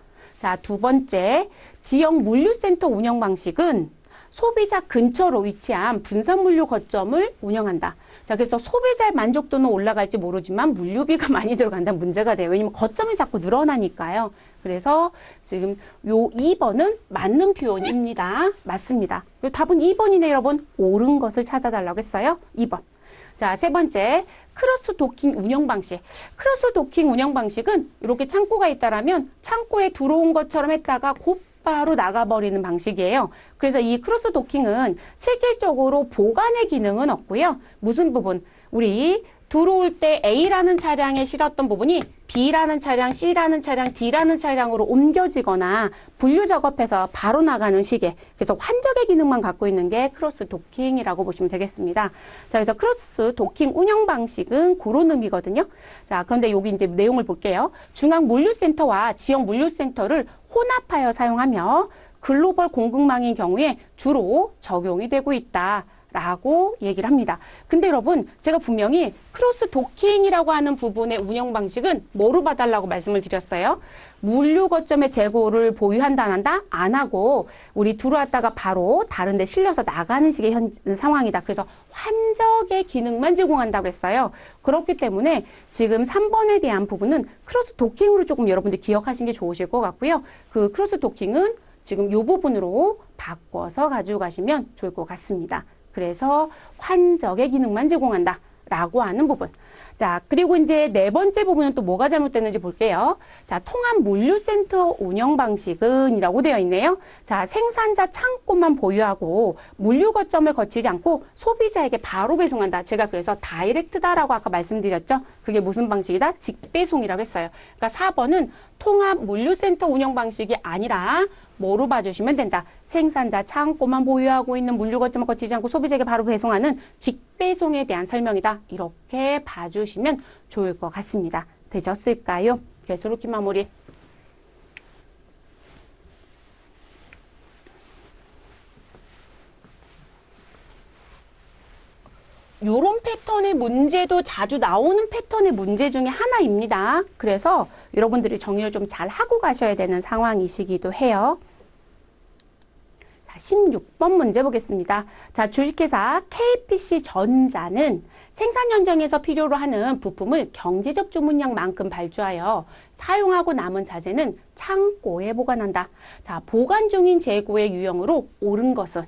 자, 두 번째, 지역 물류센터 운영 방식은 소비자 근처로 위치한 분산물류 거점을 운영한다. 자, 그래서 소비자의 만족도는 올라갈지 모르지만 물류비가 많이 들어간다는 문제가 돼요. 왜냐면 거점이 자꾸 늘어나니까요. 그래서 지금 요 2번은 맞는 표현입니다. 맞습니다. 요 답은 2번이네, 여러분. 옳은 것을 찾아달라고 했어요. 2번. 자, 세 번째, 크로스 도킹 운영 방식. 크로스 도킹 운영 방식은 이렇게 창고가 있다라면 창고에 들어온 것처럼 했다가 곧바로 나가버리는 방식이에요. 그래서 이 크로스 도킹은 실질적으로 보관의 기능은 없고요. 무슨 부분? 우리 들어올 때 A라는 차량에 실었던 부분이 B라는 차량, C라는 차량, D라는 차량으로 옮겨지거나 분류 작업해서 바로 나가는 시계. 그래서 환적의 기능만 갖고 있는 게 크로스 도킹이라고 보시면 되겠습니다. 자, 그래서 크로스 도킹 운영 방식은 그런 의미거든요. 자, 그런데 여기 이제 내용을 볼게요. 중앙 물류센터와 지역 물류센터를 혼합하여 사용하며 글로벌 공급망인 경우에 주로 적용이 되고 있다. 라고 얘기를 합니다. 근데 여러분, 제가 분명히 크로스 도킹이라고 하는 부분의 운영 방식은 뭐로 봐달라고 말씀을 드렸어요? 물류 거점의 재고를 보유한다, 안 한다? 안 하고, 우리 들어왔다가 바로 다른 데 실려서 나가는 식의 상황이다. 그래서 환적의 기능만 제공한다고 했어요. 그렇기 때문에 지금 3번에 대한 부분은 크로스 도킹으로 조금 여러분들 기억하시는 게 좋으실 것 같고요. 그 크로스 도킹은 지금 이 부분으로 바꿔서 가지고 가시면 좋을 것 같습니다. 그래서 환적의 기능만 제공한다 라고 하는 부분. 자, 그리고 이제 네 번째 부분은 또 뭐가 잘못됐는지 볼게요. 자, 통합 물류센터 운영 방식은 이라고 되어 있네요. 자, 생산자 창고만 보유하고 물류 거점을 거치지 않고 소비자에게 바로 배송한다. 제가 그래서 다이렉트다라고 아까 말씀드렸죠. 그게 무슨 방식이다? 직배송이라고 했어요. 그러니까 4번은 통합 물류센터 운영 방식이 아니라 뭐로 봐주시면 된다. 생산자 창고만 보유하고 있는 물류 거점을 거치지 않고 소비자에게 바로 배송하는 직배송에 대한 설명이다. 이렇게 봐주시면 좋을 것 같습니다. 되셨을까요? 그래서 이렇게 마무리. 요런 패턴의 문제도 자주 나오는 패턴의 문제 중에 하나입니다. 그래서 여러분들이 정리를 좀 잘 하고 가셔야 되는 상황이시기도 해요. 자, 16번 문제 보겠습니다. 자, 주식회사 KPC전자는 생산 현장에서 필요로 하는 부품을 경제적 주문량만큼 발주하여 사용하고 남은 자재는 창고에 보관한다. 자, 보관 중인 재고의 유형으로 옳은 것은?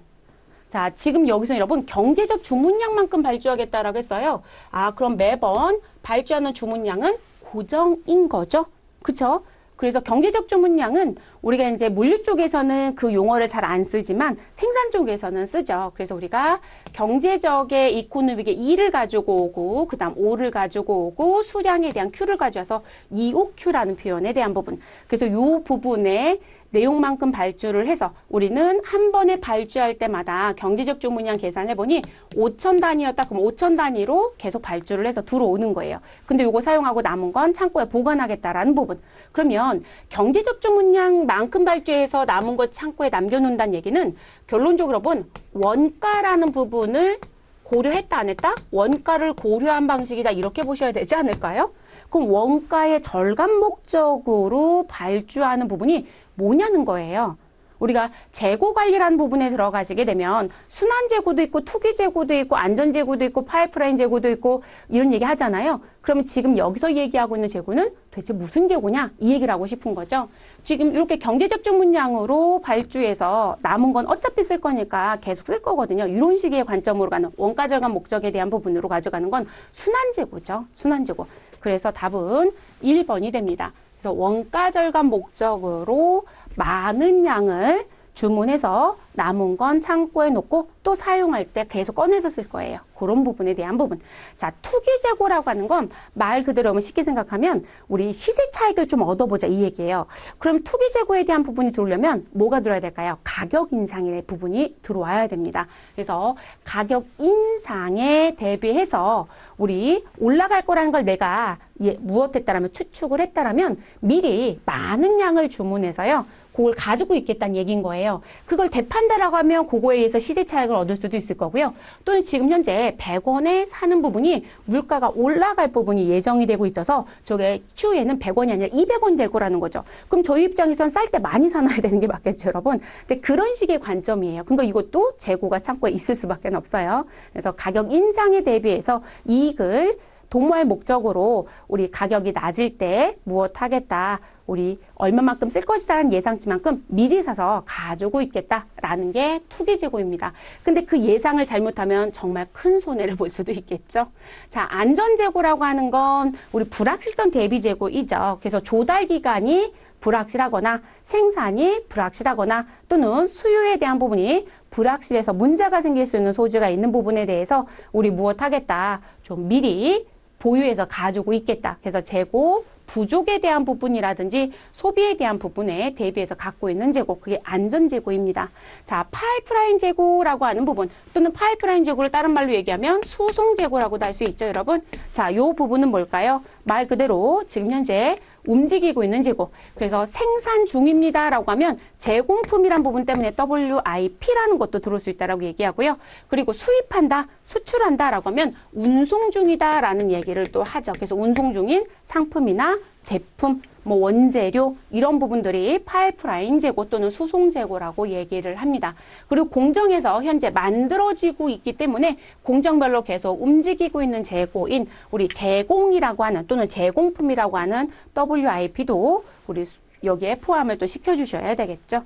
자, 지금 여기서 여러분 경제적 주문량만큼 발주하겠다라고 했어요. 아, 그럼 매번 발주하는 주문량은 고정인 거죠? 그쵸? 그래서 경제적 주문량은 우리가 이제 물류 쪽에서는 그 용어를 잘 안 쓰지만 생산 쪽에서는 쓰죠. 그래서 우리가 경제적의 이코노믹의 E를 가지고 오고 그 다음 O를 가지고 오고 수량에 대한 Q를 가져와서 EOQ라는 표현에 대한 부분. 그래서 이 부분에 내용만큼 발주를 해서 우리는 한 번에 발주할 때마다 경제적 주문량 계산해보니 5천 단위였다. 그럼 5천 단위로 계속 발주를 해서 들어오는 거예요. 근데 이거 사용하고 남은 건 창고에 보관하겠다라는 부분. 그러면 경제적 주문량만큼 발주해서 남은 것 창고에 남겨놓는다는 얘기는 결론적으로 본 원가라는 부분을 고려했다 안 했다? 원가를 고려한 방식이다 이렇게 보셔야 되지 않을까요? 그럼 원가의 절감 목적으로 발주하는 부분이 뭐냐는 거예요. 우리가 재고 관리라는 부분에 들어가시게 되면 순환 재고도 있고 투기 재고도 있고 안전 재고도 있고 파이프라인 재고도 있고 이런 얘기 하잖아요. 그러면 지금 여기서 얘기하고 있는 재고는 도대체 무슨 재고냐? 이 얘기를 하고 싶은 거죠. 지금 이렇게 경제적 주문량으로 발주해서 남은 건 어차피 쓸 거니까 계속 쓸 거거든요. 이런 식의 관점으로 가는 원가 절감 목적에 대한 부분으로 가져가는 건 순환 재고죠. 순환 재고. 그래서 답은 1번이 됩니다. 그래서 원가 절감 목적으로 많은 양을 주문해서 남은 건 창고에 놓고 또 사용할 때 계속 꺼내서 쓸 거예요. 그런 부분에 대한 부분. 자, 투기 재고라고 하는 건 말 그대로 쉽게 생각하면 우리 시세 차익을 좀 얻어보자 이 얘기예요. 그럼 투기 재고에 대한 부분이 들어오려면 뭐가 들어야 될까요? 가격 인상의 부분이 들어와야 됩니다. 그래서 가격 인상에 대비해서 우리 올라갈 거라는 걸 내가 무엇했다라면 추측을 했다라면 미리 많은 양을 주문해서요. 그걸 가지고 있겠다는 얘기인 거예요. 그걸 대판다라고 하면 그거에 의해서 시세 차익을 얻을 수도 있을 거고요. 또는 지금 현재 100원에 사는 부분이 물가가 올라갈 부분이 예정이 되고 있어서 저게 추후에는 100원이 아니라 200원 될 거라는 거죠. 그럼 저희 입장에서는 쌀 때 많이 사놔야 되는 게 맞겠죠, 여러분? 이제 그런 식의 관점이에요. 그러니까 이것도 재고가 창고에 있을 수밖에 없어요. 그래서 가격 인상에 대비해서 이익을 도모할 목적으로 우리 가격이 낮을 때 무엇 하겠다, 우리 얼마만큼 쓸 것이다라는 예상치만큼 미리 사서 가지고 있겠다라는 게 투기 재고입니다. 근데 그 예상을 잘못하면 정말 큰 손해를 볼 수도 있겠죠. 자, 안전 재고라고 하는 건 우리 불확실성 대비 재고이죠. 그래서 조달 기간이 불확실하거나 생산이 불확실하거나 또는 수요에 대한 부분이 불확실해서 문제가 생길 수 있는 소지가 있는 부분에 대해서 우리 무엇 하겠다, 좀 미리 보유해서 가지고 있겠다. 그래서 재고 부족에 대한 부분이라든지 소비에 대한 부분에 대비해서 갖고 있는 재고, 그게 안전 재고입니다. 자, 파이프라인 재고라고 하는 부분 또는 파이프라인 재고를 다른 말로 얘기하면 수송 재고라고도 할 수 있죠, 여러분. 자, 요 부분은 뭘까요? 말 그대로 지금 현재 움직이고 있는 재고. 그래서 생산 중입니다라고 하면 제공품이란 부분 때문에 WIP라는 것도 들어올 수 있다라고 얘기하고요. 그리고 수입한다, 수출한다라고 하면 운송 중이다라는 얘기를 또 하죠. 그래서 운송 중인 상품이나 제품, 뭐 원재료 이런 부분들이 파이프라인 재고 또는 수송 재고라고 얘기를 합니다. 그리고 공정에서 현재 만들어지고 있기 때문에 공정별로 계속 움직이고 있는 재고인 우리 제공이라고 하는 또는 제공품이라고 하는 WIP도 우리 여기에 포함을 또 시켜주셔야 되겠죠.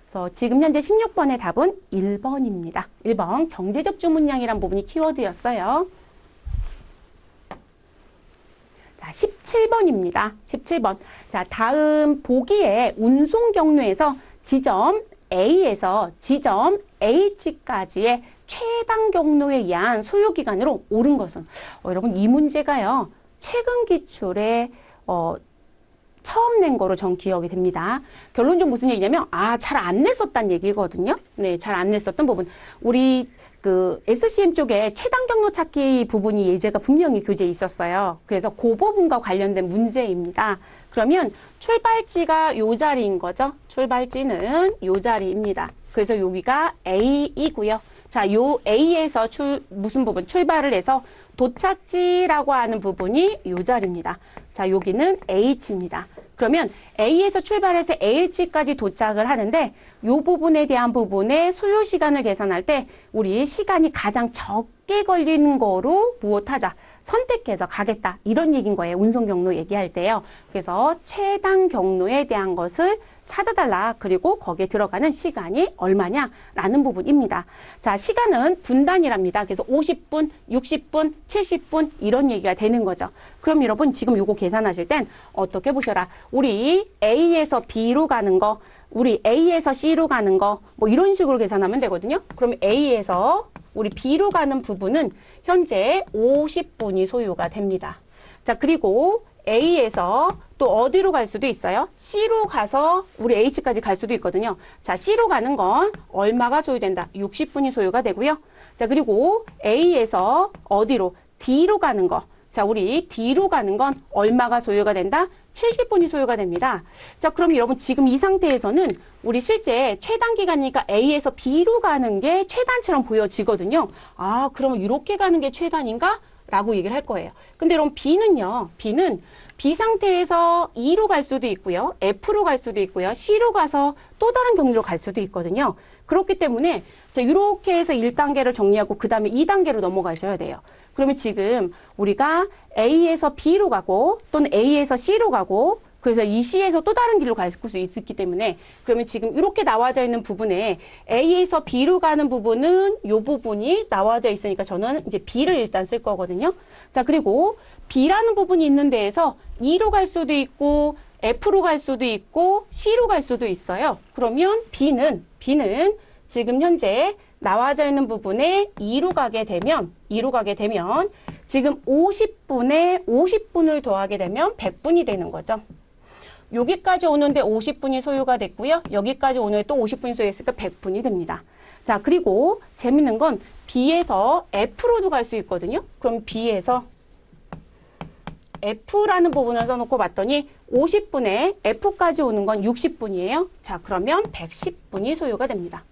그래서 지금 현재 16번의 답은 1번입니다. 1번 경제적 주문량이란 부분이 키워드였어요. 자, 17번입니다. 17번. 자, 다음 보기에 운송 경로에서 지점 A에서 지점 H까지의 최단 경로에 의한 소요 기간으로 옳은 것은? 여러분, 이 문제가요. 최근 기출에 처음 낸 거로 전 기억이 됩니다. 결론적으로 무슨 얘기냐면, 잘 안 냈었단 얘기거든요. 네, 잘 안 냈었던 부분. 우리 SCM 쪽에 최단 경로 찾기 부분이 예제가 분명히 교재에 있었어요. 그래서 그 부분과 관련된 문제입니다. 그러면 출발지가 요 자리인 거죠. 출발지는 요 자리입니다. 그래서 여기가 A이고요. 자, 요 A에서 무슨 부분? 출발을 해서 도착지라고 하는 부분이 요 자리입니다. 자, 여기는 H입니다. 그러면 A에서 출발해서 H까지 도착을 하는데 이 부분에 대한 부분의 소요 시간을 계산할 때 우리 시간이 가장 적게 걸리는 거로 무엇하자? 선택해서 가겠다. 이런 얘기인 거예요. 운송 경로 얘기할 때요. 그래서 최단 경로에 대한 것을 찾아달라. 그리고 거기에 들어가는 시간이 얼마냐라는 부분입니다. 자, 시간은 분단이랍니다. 그래서 50분, 60분, 70분 이런 얘기가 되는 거죠. 그럼 여러분 지금 요거 계산하실 땐 어떻게 보셔라. 우리 A에서 B로 가는 거, 우리 A에서 C로 가는 거, 뭐 이런 식으로 계산하면 되거든요. 그럼 A에서 우리 B로 가는 부분은 현재 50분이 소요가 됩니다. 자, 그리고 A에서 또 어디로 갈 수도 있어요? C로 가서 우리 H까지 갈 수도 있거든요. 자, C로 가는 건 얼마가 소요된다? 60분이 소요가 되고요. 자, 그리고 A에서 어디로? D로 가는 거. 자, 우리 D로 가는 건 얼마가 소요가 된다? 70분이 소요가 됩니다. 자, 그럼 여러분 지금 이 상태에서는 우리 실제 최단 기간이니까 A에서 B로 가는 게 최단처럼 보여지거든요. 아, 그러면 이렇게 가는 게 최단인가? 라고 얘기를 할 거예요. 근데 여러분 B는요. B는 B 상태에서 E로 갈 수도 있고요. F로 갈 수도 있고요. C로 가서 또 다른 경로로 갈 수도 있거든요. 그렇기 때문에 자, 이렇게 해서 1단계를 정리하고 그 다음에 2단계로 넘어가셔야 돼요. 그러면 지금 우리가 A에서 B로 가고 또는 A에서 C로 가고 그래서 이 C에서 또 다른 길로 갈 수 있기 때문에 그러면 지금 이렇게 나와져 있는 부분에 A에서 B로 가는 부분은 이 부분이 나와져 있으니까 저는 이제 B를 일단 쓸 거거든요. 자, 그리고 B라는 부분이 있는 데에서 E로 갈 수도 있고 F로 갈 수도 있고 C로 갈 수도 있어요. 그러면 B는 지금 현재 나와져 있는 부분에 2로 가게 되면 지금 50분에 50분을 더하게 되면 100분이 되는 거죠. 여기까지 오는데 50분이 소요가 됐고요. 여기까지 오는데 또 50분이 소요했으니까 100분이 됩니다. 자, 그리고 재밌는 건 B에서 F로도 갈 수 있거든요. 그럼 B에서 F라는 부분을 써놓고 봤더니 50분에 F까지 오는 건 60분이에요. 자, 그러면 110분이 소요가 됩니다.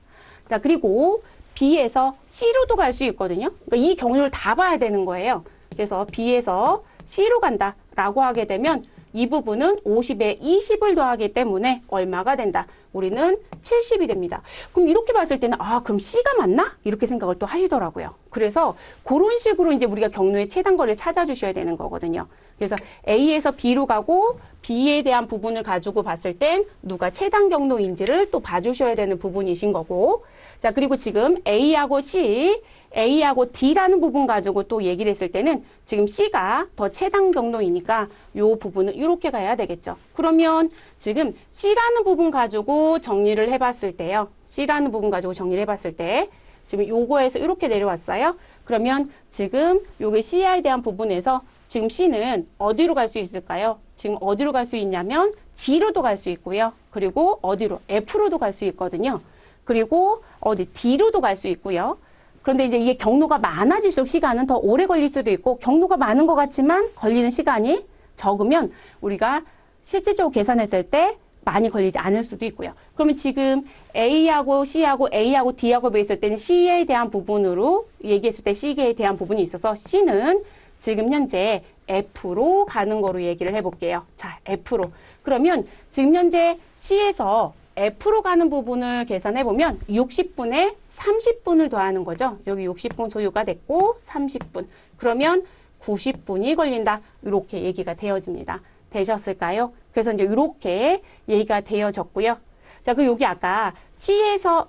자, 그리고 B에서 C로도 갈 수 있거든요. 그러니까 이 경로를 다 봐야 되는 거예요. 그래서 B에서 C로 간다라고 하게 되면 이 부분은 50에 20을 더하기 때문에 얼마가 된다? 우리는 70이 됩니다. 그럼 이렇게 봤을 때는 아, 그럼 C가 맞나? 이렇게 생각을 또 하시더라고요. 그래서 그런 식으로 이제 우리가 경로의 최단거리를 찾아주셔야 되는 거거든요. 그래서 A에서 B로 가고 B에 대한 부분을 가지고 봤을 땐 누가 최단 경로인지를 또 봐주셔야 되는 부분이신 거고 자, 그리고 지금 A하고 C, A하고 D라는 부분 가지고 또 얘기를 했을 때는 지금 C가 더 최단 경로이니까 이 부분은 이렇게 가야 되겠죠. 그러면 지금 C라는 부분 가지고 정리를 해봤을 때요. C라는 부분 가지고 정리를 해봤을 때 지금 요거에서 이렇게 내려왔어요. 그러면 지금 요게 C에 대한 부분에서 지금 C는 어디로 갈 수 있을까요? 지금 어디로 갈 수 있냐면 G로도 갈 수 있고요. 그리고 어디로? F로도 갈 수 있거든요. 그리고 어디 D로도 갈 수 있고요. 그런데 이제 이게 경로가 많아질수록 시간은 더 오래 걸릴 수도 있고 경로가 많은 것 같지만 걸리는 시간이 적으면 우리가 실질적으로 계산했을 때 많이 걸리지 않을 수도 있고요. 그러면 지금 A하고 C하고 A하고 D하고 비했을 때는 C에 대한 부분으로 얘기했을 때 C에 대한 부분이 있어서 C는 지금 현재 F로 가는 거로 얘기를 해볼게요. 자, F로. 그러면 지금 현재 C에서 F로 가는 부분을 계산해보면 60분에 30분을 더하는 거죠. 여기 60분 소요가 됐고 30분. 그러면 90분이 걸린다. 이렇게 얘기가 되어집니다. 되셨을까요? 그래서 이제 이렇게 얘기가 되어졌고요. 자, 그 여기 아까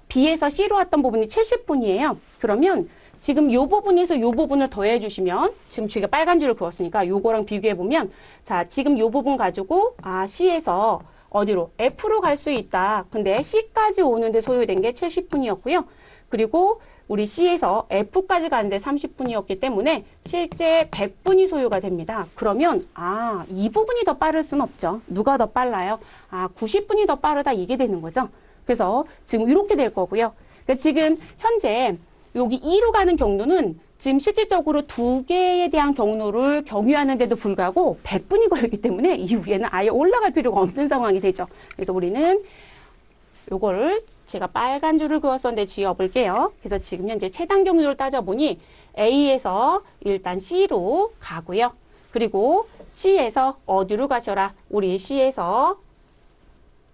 B에서 C로 왔던 부분이 70분이에요. 그러면 지금 이 부분에서 이 부분을 더해 주시면 지금 저희가 빨간 줄을 그었으니까 요거랑 비교해 보면 자, 지금 이 부분 가지고 C에서 어디로? F로 갈 수 있다. 근데 C까지 오는데 소요된 게 70분이었고요. 그리고 우리 C에서 F까지 가는데 30분이었기 때문에 실제 100분이 소요가 됩니다. 그러면 이 부분이 더 빠를 수는 없죠. 누가 더 빨라요? 90분이 더 빠르다 이게 되는 거죠. 그래서 지금 이렇게 될 거고요. 그러니까 지금 현재 여기 2로 가는 경로는 지금 실질적으로 두 개에 대한 경로를 경유하는데도 불구하고 100분이 걸리기 때문에 이후에는 아예 올라갈 필요가 없는 상황이 되죠. 그래서 우리는 요거를 제가 빨간 줄을 그었었는데 지워볼게요. 그래서 지금 현재 최단 경로를 따져보니 A에서 일단 C로 가고요. 그리고 C에서 어디로 가셔라? 우리 C에서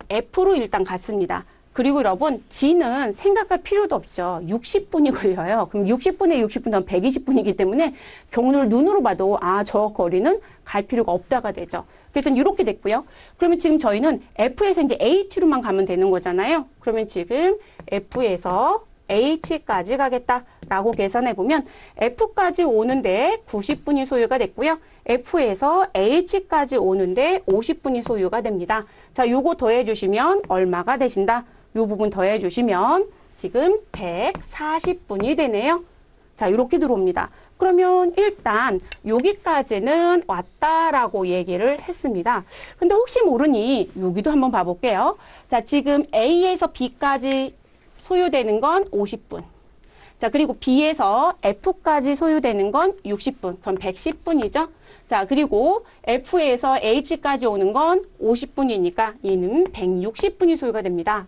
F로 일단 갔습니다. 그리고 여러분 G는 생각할 필요도 없죠. 60분이 걸려요. 그럼 60분에 60분 하면 120분이기 때문에 경로를 눈으로 봐도 저 거리는 갈 필요가 없다가 되죠. 그래서 이렇게 됐고요. 그러면 지금 저희는 F에서 이제 H로만 가면 되는 거잖아요. 그러면 지금 F에서 H까지 가겠다라고 계산해 보면 F까지 오는데 90분이 소요가 됐고요. F에서 H까지 오는데 50분이 소요가 됩니다. 자, 요거 더해 주시면 얼마가 되신다? 요 부분 더해 주시면 지금 140분이 되네요. 자, 이렇게 들어옵니다. 그러면 일단 여기까지는 왔다라고 얘기를 했습니다. 근데 혹시 모르니 여기도 한번 봐볼게요. 자, 지금 A에서 B까지 소요되는 건 50분. 자, 그리고 B에서 F까지 소요되는 건 60분. 그럼 110분이죠. 자, 그리고 F에서 H까지 오는 건 50분이니까 이는 160분이 소요가 됩니다.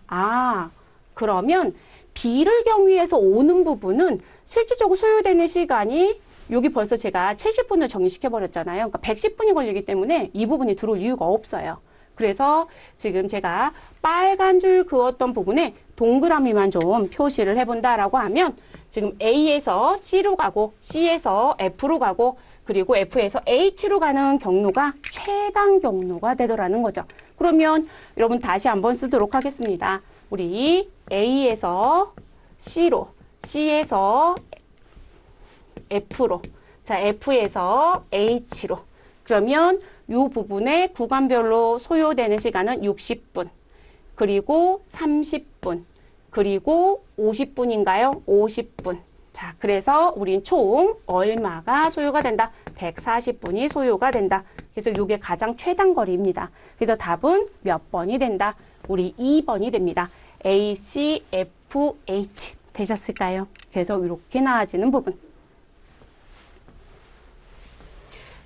그러면 B를 경유해서 오는 부분은 실질적으로 소요되는 시간이 여기 벌써 제가 70분을 정리시켜 버렸잖아요. 그러니까 110분이 걸리기 때문에 이 부분이 들어올 이유가 없어요. 그래서 지금 제가 빨간 줄 그었던 부분에 동그라미만 좀 표시를 해본다라고 하면 지금 A에서 C로 가고 C에서 F로 가고 그리고 F에서 H로 가는 경로가 최단 경로가 되더라는 거죠. 그러면 여러분 다시 한번 쓰도록 하겠습니다. 우리 A에서 C로, C에서 F로, 자, F에서 H로. 그러면 이 부분에 구간별로 소요되는 시간은 60분, 그리고 30분, 그리고 50분인가요? 50분. 자, 그래서 우린 총 얼마가 소요가 된다? 140분이 소요가 된다. 그래서 이게 가장 최단 거리입니다. 그래서 답은 몇 번이 된다? 우리 2번이 됩니다. A, C, F, H 되셨을까요? 그래서 이렇게 나와지는 부분.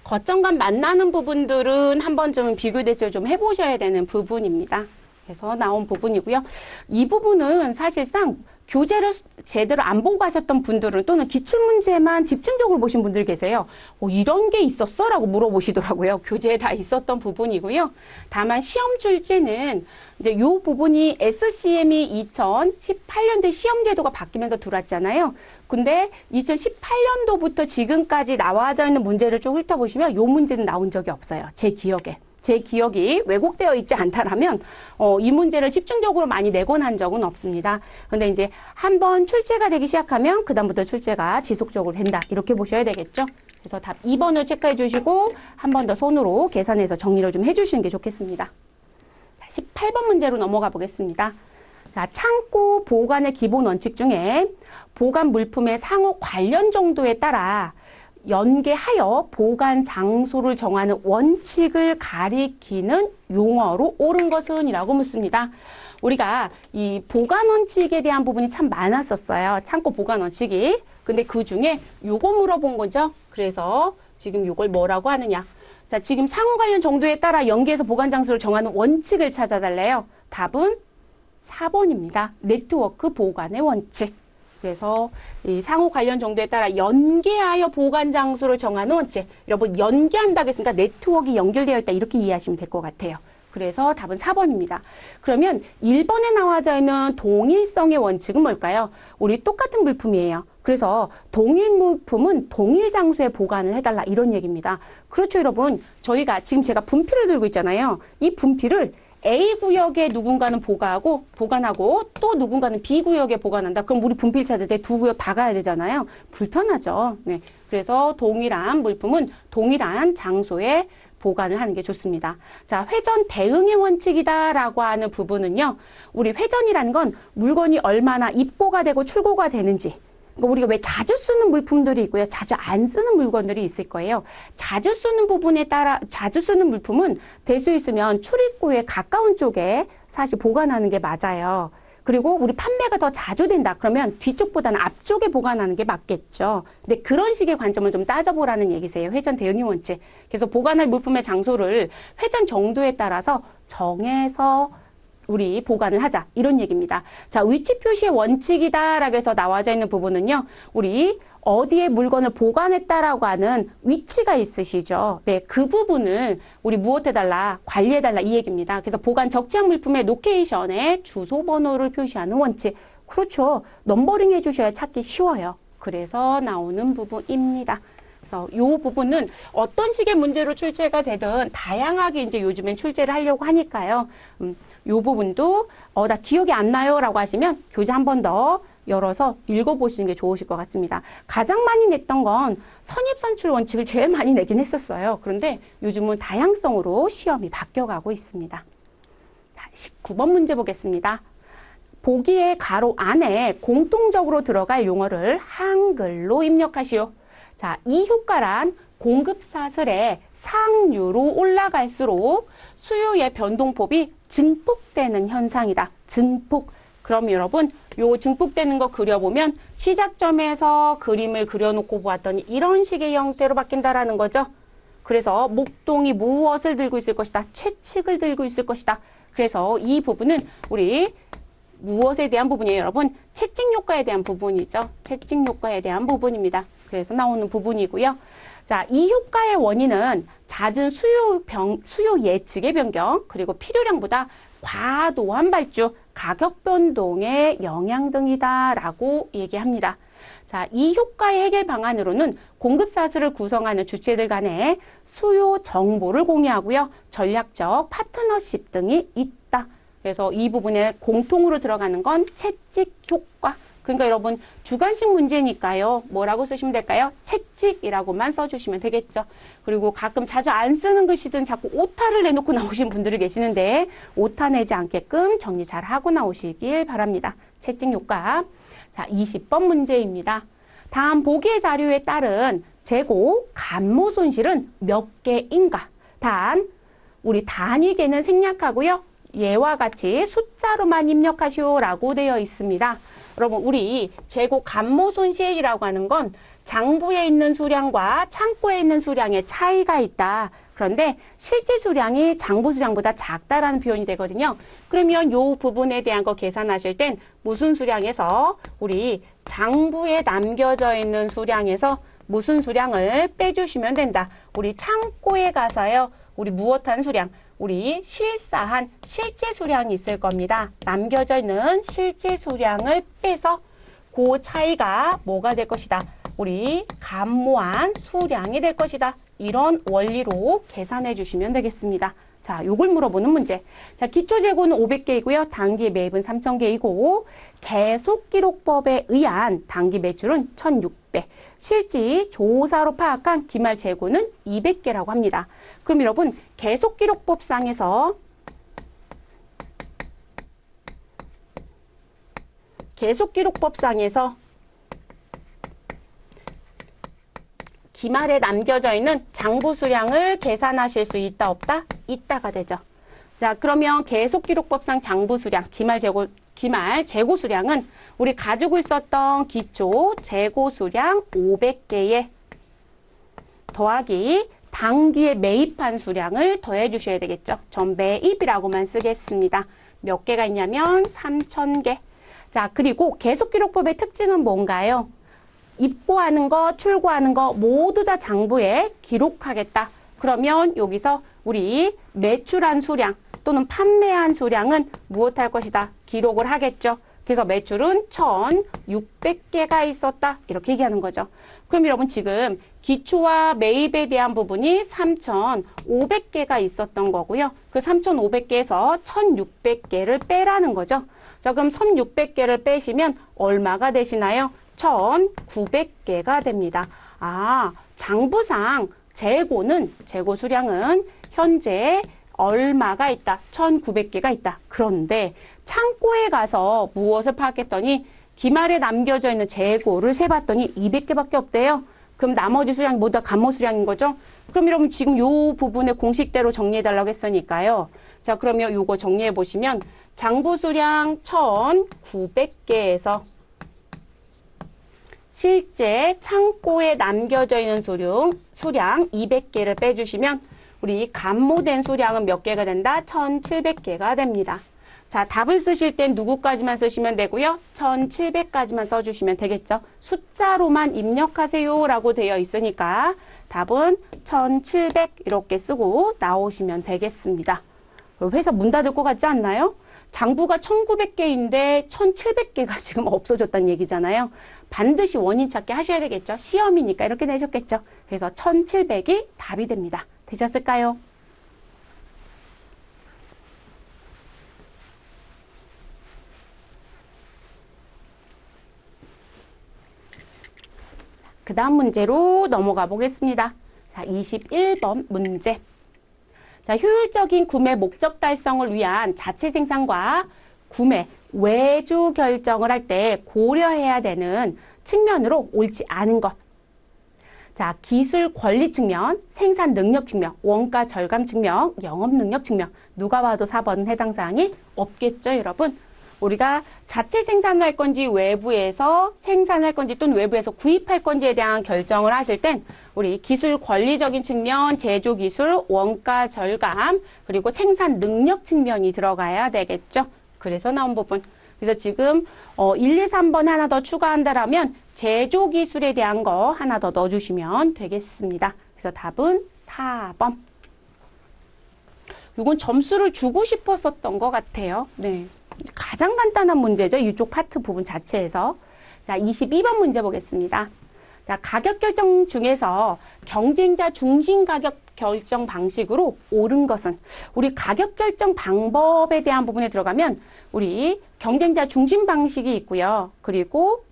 거점간 만나는 부분들은 한 번쯤은 비교 대치를 좀 해보셔야 되는 부분입니다. 그래서 나온 부분이고요. 이 부분은 사실상 교재를 제대로 안 보고 가셨던 분들은 또는 기출문제만 집중적으로 보신 분들 계세요. 이런 게 있었어? 라고 물어보시더라고요. 교재에 다 있었던 부분이고요. 다만 시험 출제는 이제 이 부분이 SCM이 2018년도에 시험 제도가 바뀌면서 들어왔잖아요. 근데 2018년도부터 지금까지 나와져 있는 문제를 쭉 훑어보시면 이 문제는 나온 적이 없어요. 제 기억에. 제 기억이 왜곡되어 있지 않다라면 이 문제를 집중적으로 많이 내건 한 적은 없습니다. 근데 이제 한번 출제가 되기 시작하면 그다음부터 출제가 지속적으로 된다. 이렇게 보셔야 되겠죠. 그래서 답 2번을 체크해 주시고 한 번 더 손으로 계산해서 정리를 좀 해주시는 게 좋겠습니다. 18번 문제로 넘어가 보겠습니다. 자, 창고 보관의 기본 원칙 중에 보관 물품의 상호 관련 정도에 따라 연계하여 보관 장소를 정하는 원칙을 가리키는 용어로 옳은 것은? 이라고 묻습니다. 우리가 이 보관 원칙에 대한 부분이 참 많았었어요. 창고 보관 원칙이. 근데 그 중에 요거 물어본 거죠. 그래서 지금 요걸 뭐라고 하느냐. 자, 지금 상호 관련 정도에 따라 연계해서 보관 장소를 정하는 원칙을 찾아달래요. 답은 4번입니다. 네트워크 보관의 원칙. 그래서 이 상호 관련 정도에 따라 연계하여 보관 장소를 정하는 원칙. 여러분 연계한다고 했으니까 네트워크가 연결되어 있다 이렇게 이해하시면 될 것 같아요. 그래서 답은 4번입니다. 그러면 1번에 나와져 있는 동일성의 원칙은 뭘까요? 우리 똑같은 물품이에요. 그래서 동일 물품은 동일 장소에 보관을 해달라 이런 얘기입니다. 그렇죠 여러분. 저희가 지금 제가 분필을 들고 있잖아요. 이 분필을 A 구역에 누군가는 보관하고 또 누군가는 B 구역에 보관한다. 그럼 우리 분필 찾을 때 두 구역 다 가야 되잖아요. 불편하죠. 네. 그래서 동일한 물품은 동일한 장소에 보관을 하는 게 좋습니다. 자, 회전 대응의 원칙이다라고 하는 부분은요. 우리 회전이라는 건 물건이 얼마나 입고가 되고 출고가 되는지. 그러니까 우리가 왜 자주 쓰는 물품들이 있고요. 자주 안 쓰는 물건들이 있을 거예요. 자주 쓰는 부분에 따라 자주 쓰는 물품은 될 수 있으면 출입구에 가까운 쪽에 사실 보관하는 게 맞아요. 그리고 우리 판매가 더 자주 된다. 그러면 뒤쪽보다는 앞쪽에 보관하는 게 맞겠죠. 근데 그런 식의 관점을 좀 따져보라는 얘기세요. 회전 대응의 원칙. 그래서 보관할 물품의 장소를 회전 정도에 따라서 정해서 우리 보관을 하자. 이런 얘기입니다. 자, 위치 표시의 원칙이다라고 해서 나와져 있는 부분은요. 우리 어디에 물건을 보관했다라고 하는 위치가 있으시죠. 네, 그 부분을 우리 무엇해달라? 관리해달라 이 얘기입니다. 그래서 보관 적재한 물품의 로케이션에 주소 번호를 표시하는 원칙. 그렇죠. 넘버링 해주셔야 찾기 쉬워요. 그래서 나오는 부분입니다. 그래서 이 부분은 어떤 식의 문제로 출제가 되든 다양하게 이제 요즘엔 출제를 하려고 하니까요. 이 부분도 나 기억이 안 나요 라고 하시면 교재 한 번 더 열어서 읽어보시는 게 좋으실 것 같습니다. 가장 많이 냈던 건 선입선출 원칙을 제일 많이 내긴 했었어요. 그런데 요즘은 다양성으로 시험이 바뀌어가고 있습니다. 자, 19번 문제 보겠습니다. 보기의 가로 안에 공통적으로 들어갈 용어를 한글로 입력하시오. 자, 이 효과란 공급 사슬의 상류로 올라갈수록 수요의 변동폭이 증폭되는 현상이다. 증폭. 그럼 여러분, 요 증폭되는 거 그려보면 시작점에서 그림을 그려놓고 보았더니 이런 식의 형태로 바뀐다라는 거죠. 그래서 목동이 무엇을 들고 있을 것이다. 채찍을 들고 있을 것이다. 그래서 이 부분은 우리 무엇에 대한 부분이에요, 여러분? 채찍 효과에 대한 부분이죠. 채찍 효과에 대한 부분입니다. 그래서 나오는 부분이고요. 자, 이 효과의 원인은 잦은 수요 예측의 변경, 그리고 필요량보다 과도한 발주, 가격 변동의 영향 등이다라고 얘기합니다. 자, 이 효과의 해결 방안으로는 공급 사슬을 구성하는 주체들 간에 수요 정보를 공유하고요. 전략적 파트너십 등이 있다. 그래서 이 부분에 공통으로 들어가는 건 채찍 효과. 그러니까 여러분 주관식 문제니까요. 뭐라고 쓰시면 될까요? 채찍이라고만 써주시면 되겠죠. 그리고 가끔 자주 안 쓰는 글씨든 자꾸 오타를 내놓고 나오신 분들이 계시는데 오타 내지 않게끔 정리 잘 하고 나오시길 바랍니다. 채찍 효과. 자, 20번 문제입니다. 다음 보기의 자료에 따른 재고 감모 손실은 몇 개인가? 단, 우리 단위계는 생략하고요. 얘와 같이 숫자로만 입력하시오라고 되어 있습니다. 여러분, 우리 재고 감모 손실이라고 하는 건 장부에 있는 수량과 창고에 있는 수량의 차이가 있다. 그런데 실제 수량이 장부 수량보다 작다라는 표현이 되거든요. 그러면 이 부분에 대한 거 계산하실 땐 무슨 수량에서 우리 장부에 남겨져 있는 수량에서 무슨 수량을 빼주시면 된다. 우리 창고에 가서요. 우리 무엇한 수량? 우리 실사한 실제 수량이 있을 겁니다. 남겨져 있는 실제 수량을 빼서 그 차이가 뭐가 될 것이다. 우리 감모한 수량이 될 것이다. 이런 원리로 계산해 주시면 되겠습니다. 자, 요걸 물어보는 문제. 자, 기초재고는 500개이고요. 단기 매입은 3,000개이고 계속기록법에 의한 단기 매출은 1,600. 실지 조사로 파악한 기말 재고는 200개라고 합니다. 그럼 여러분 계속기록법상에서 기말에 남겨져 있는 장부 수량을 계산하실 수 있다 없다? 있다가 되죠. 자, 그러면 계속기록법상 장부 수량, 기말 재고 수량은 우리 가지고 있었던 기초 재고 수량 500개에 더하기 당기에 매입한 수량을 더해 주셔야 되겠죠. 전 매입이라고만 쓰겠습니다. 몇 개가 있냐면 3,000개. 자, 그리고 계속기록법의 특징은 뭔가요? 입고하는 거, 출고하는 거 모두 다 장부에 기록하겠다. 그러면 여기서 우리 매출한 수량 또는 판매한 수량은 무엇할 것이다? 기록을 하겠죠. 그래서 매출은 1,600개가 있었다. 이렇게 얘기하는 거죠. 그럼 여러분 지금 기초와 매입에 대한 부분이 3,500개가 있었던 거고요. 그 3,500개에서 1,600개를 빼라는 거죠. 자, 그럼 1,600개를 빼시면 얼마가 되시나요? 1,900개가 됩니다. 아, 장부상 재고 수량은 현재 얼마가 있다? 1,900개가 있다. 그런데 창고에 가서 무엇을 파악했더니 기말에 남겨져 있는 재고를 세봤더니 200개밖에 없대요. 그럼 나머지 수량이 모두 다 감모 수량인 거죠? 그럼 여러분 지금 요 부분의 공식대로 정리해달라고 했으니까요. 자, 그러면 요거 정리해 보시면 장부 수량 1,900개에서 실제 창고에 남겨져 있는 수량 200개를 빼주시면 우리 감모된 수량은 몇 개가 된다? 1,700개가 됩니다. 자, 답을 쓰실 땐 누구까지만 쓰시면 되고요. 1700까지만 써주시면 되겠죠. 숫자로만 입력하세요 라고 되어 있으니까 답은 1700 이렇게 쓰고 나오시면 되겠습니다. 회사 문 닫을 것 같지 않나요? 장부가 1900개인데 1700개가 지금 없어졌다는 얘기잖아요. 반드시 원인 찾기 하셔야 되겠죠. 시험이니까 이렇게 내셨겠죠. 그래서 1700이 답이 됩니다. 되셨을까요? 그 다음 문제로 넘어가 보겠습니다. 자, 21번 문제. 자, 효율적인 구매 목적 달성을 위한 자체 생산과 구매, 외주 결정을 할 때 고려해야 되는 측면으로 옳지 않은 것. 자, 기술 권리 측면, 생산 능력 측면, 원가 절감 측면, 영업 능력 측면. 누가 봐도 4번은 해당 사항이 없겠죠, 여러분? 우리가 자체 생산을 할 건지 외부에서 생산할 건지 또는 외부에서 구입할 건지에 대한 결정을 하실 땐 우리 기술 권리적인 측면, 제조 기술, 원가 절감, 그리고 생산 능력 측면이 들어가야 되겠죠. 그래서 나온 부분. 그래서 지금 1, 2, 3번 하나 더 추가한다라면 제조 기술에 대한 거 하나 더 넣어주시면 되겠습니다. 그래서 답은 4번. 이건 점수를 주고 싶었었던 것 같아요. 네. 가장 간단한 문제죠. 이쪽 파트 부분 자체에서. 자, 22번 문제 보겠습니다. 자, 가격 결정 중에서 경쟁자 중심 가격 결정 방식으로 옳은 것은 우리 가격 결정 방법에 대한 부분에 들어가면 우리 경쟁자 중심 방식이 있고요. 그리고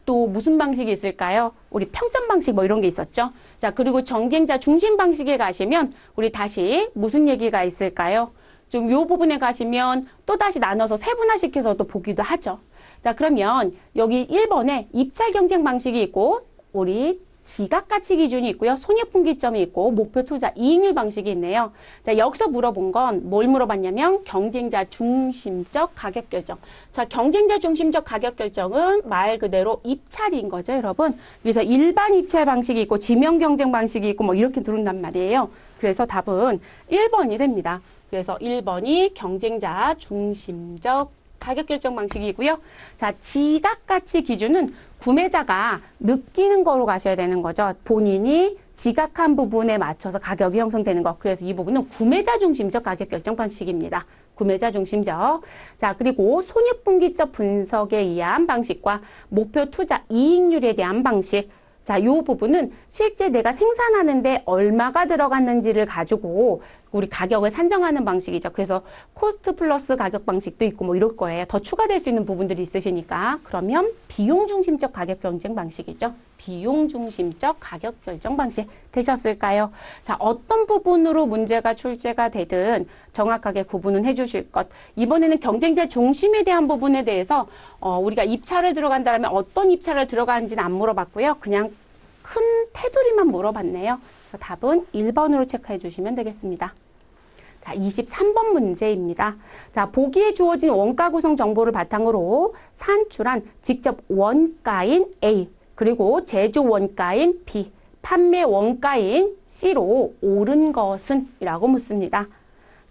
또 무슨 방식이 있을까요? 우리 평점 방식 뭐 이런 게 있었죠. 자, 그리고 경쟁자 중심 방식에 가시면 우리 다시 무슨 얘기가 있을까요? 좀 요 부분에 가시면 또 다시 나눠서 세분화시켜서 또 보기도 하죠. 자, 그러면 여기 1번에 입찰 경쟁 방식이 있고 우리 지각가치 기준이 있고요. 손익분기점이 있고 목표 투자 이익률 방식이 있네요. 자, 여기서 물어본 건 뭘 물어봤냐면 경쟁자 중심적 가격 결정. 자, 경쟁자 중심적 가격 결정은 말 그대로 입찰인 거죠, 여러분. 그래서 일반 입찰 방식이 있고 지명 경쟁 방식이 있고 뭐 이렇게 들은단 말이에요. 그래서 답은 1번이 됩니다. 그래서 1번이 경쟁자 중심적 가격 결정 방식이고요. 자, 지각가치 기준은 구매자가 느끼는 거로 가셔야 되는 거죠. 본인이 지각한 부분에 맞춰서 가격이 형성되는 거. 그래서 이 부분은 구매자 중심적 가격 결정 방식입니다. 구매자 중심적. 자, 그리고 손익분기점 분석에 의한 방식과 목표 투자 이익률에 대한 방식. 자, 요 부분은 실제 내가 생산하는데 얼마가 들어갔는지를 가지고 우리 가격을 산정하는 방식이죠. 그래서 코스트 플러스 가격 방식도 있고 뭐 이럴 거예요. 더 추가될 수 있는 부분들이 있으시니까. 그러면 비용 중심적 가격 경쟁 방식이죠. 비용 중심적 가격 결정 방식 되셨을까요? 자, 어떤 부분으로 문제가 출제가 되든 정확하게 구분은 해주실 것. 이번에는 경쟁자 중심에 대한 부분에 대해서 우리가 입찰을 들어간다면 어떤 입찰을 들어가는지는 안 물어봤고요. 그냥 큰 테두리만 물어봤네요. 그래서 답은 1번으로 체크해 주시면 되겠습니다. 자, 23번 문제입니다. 자, 보기에 주어진 원가 구성 정보를 바탕으로 산출한 직접 원가인 A, 그리고 제조 원가인 B, 판매 원가인 C로 옳은 것은? 이라고 묻습니다.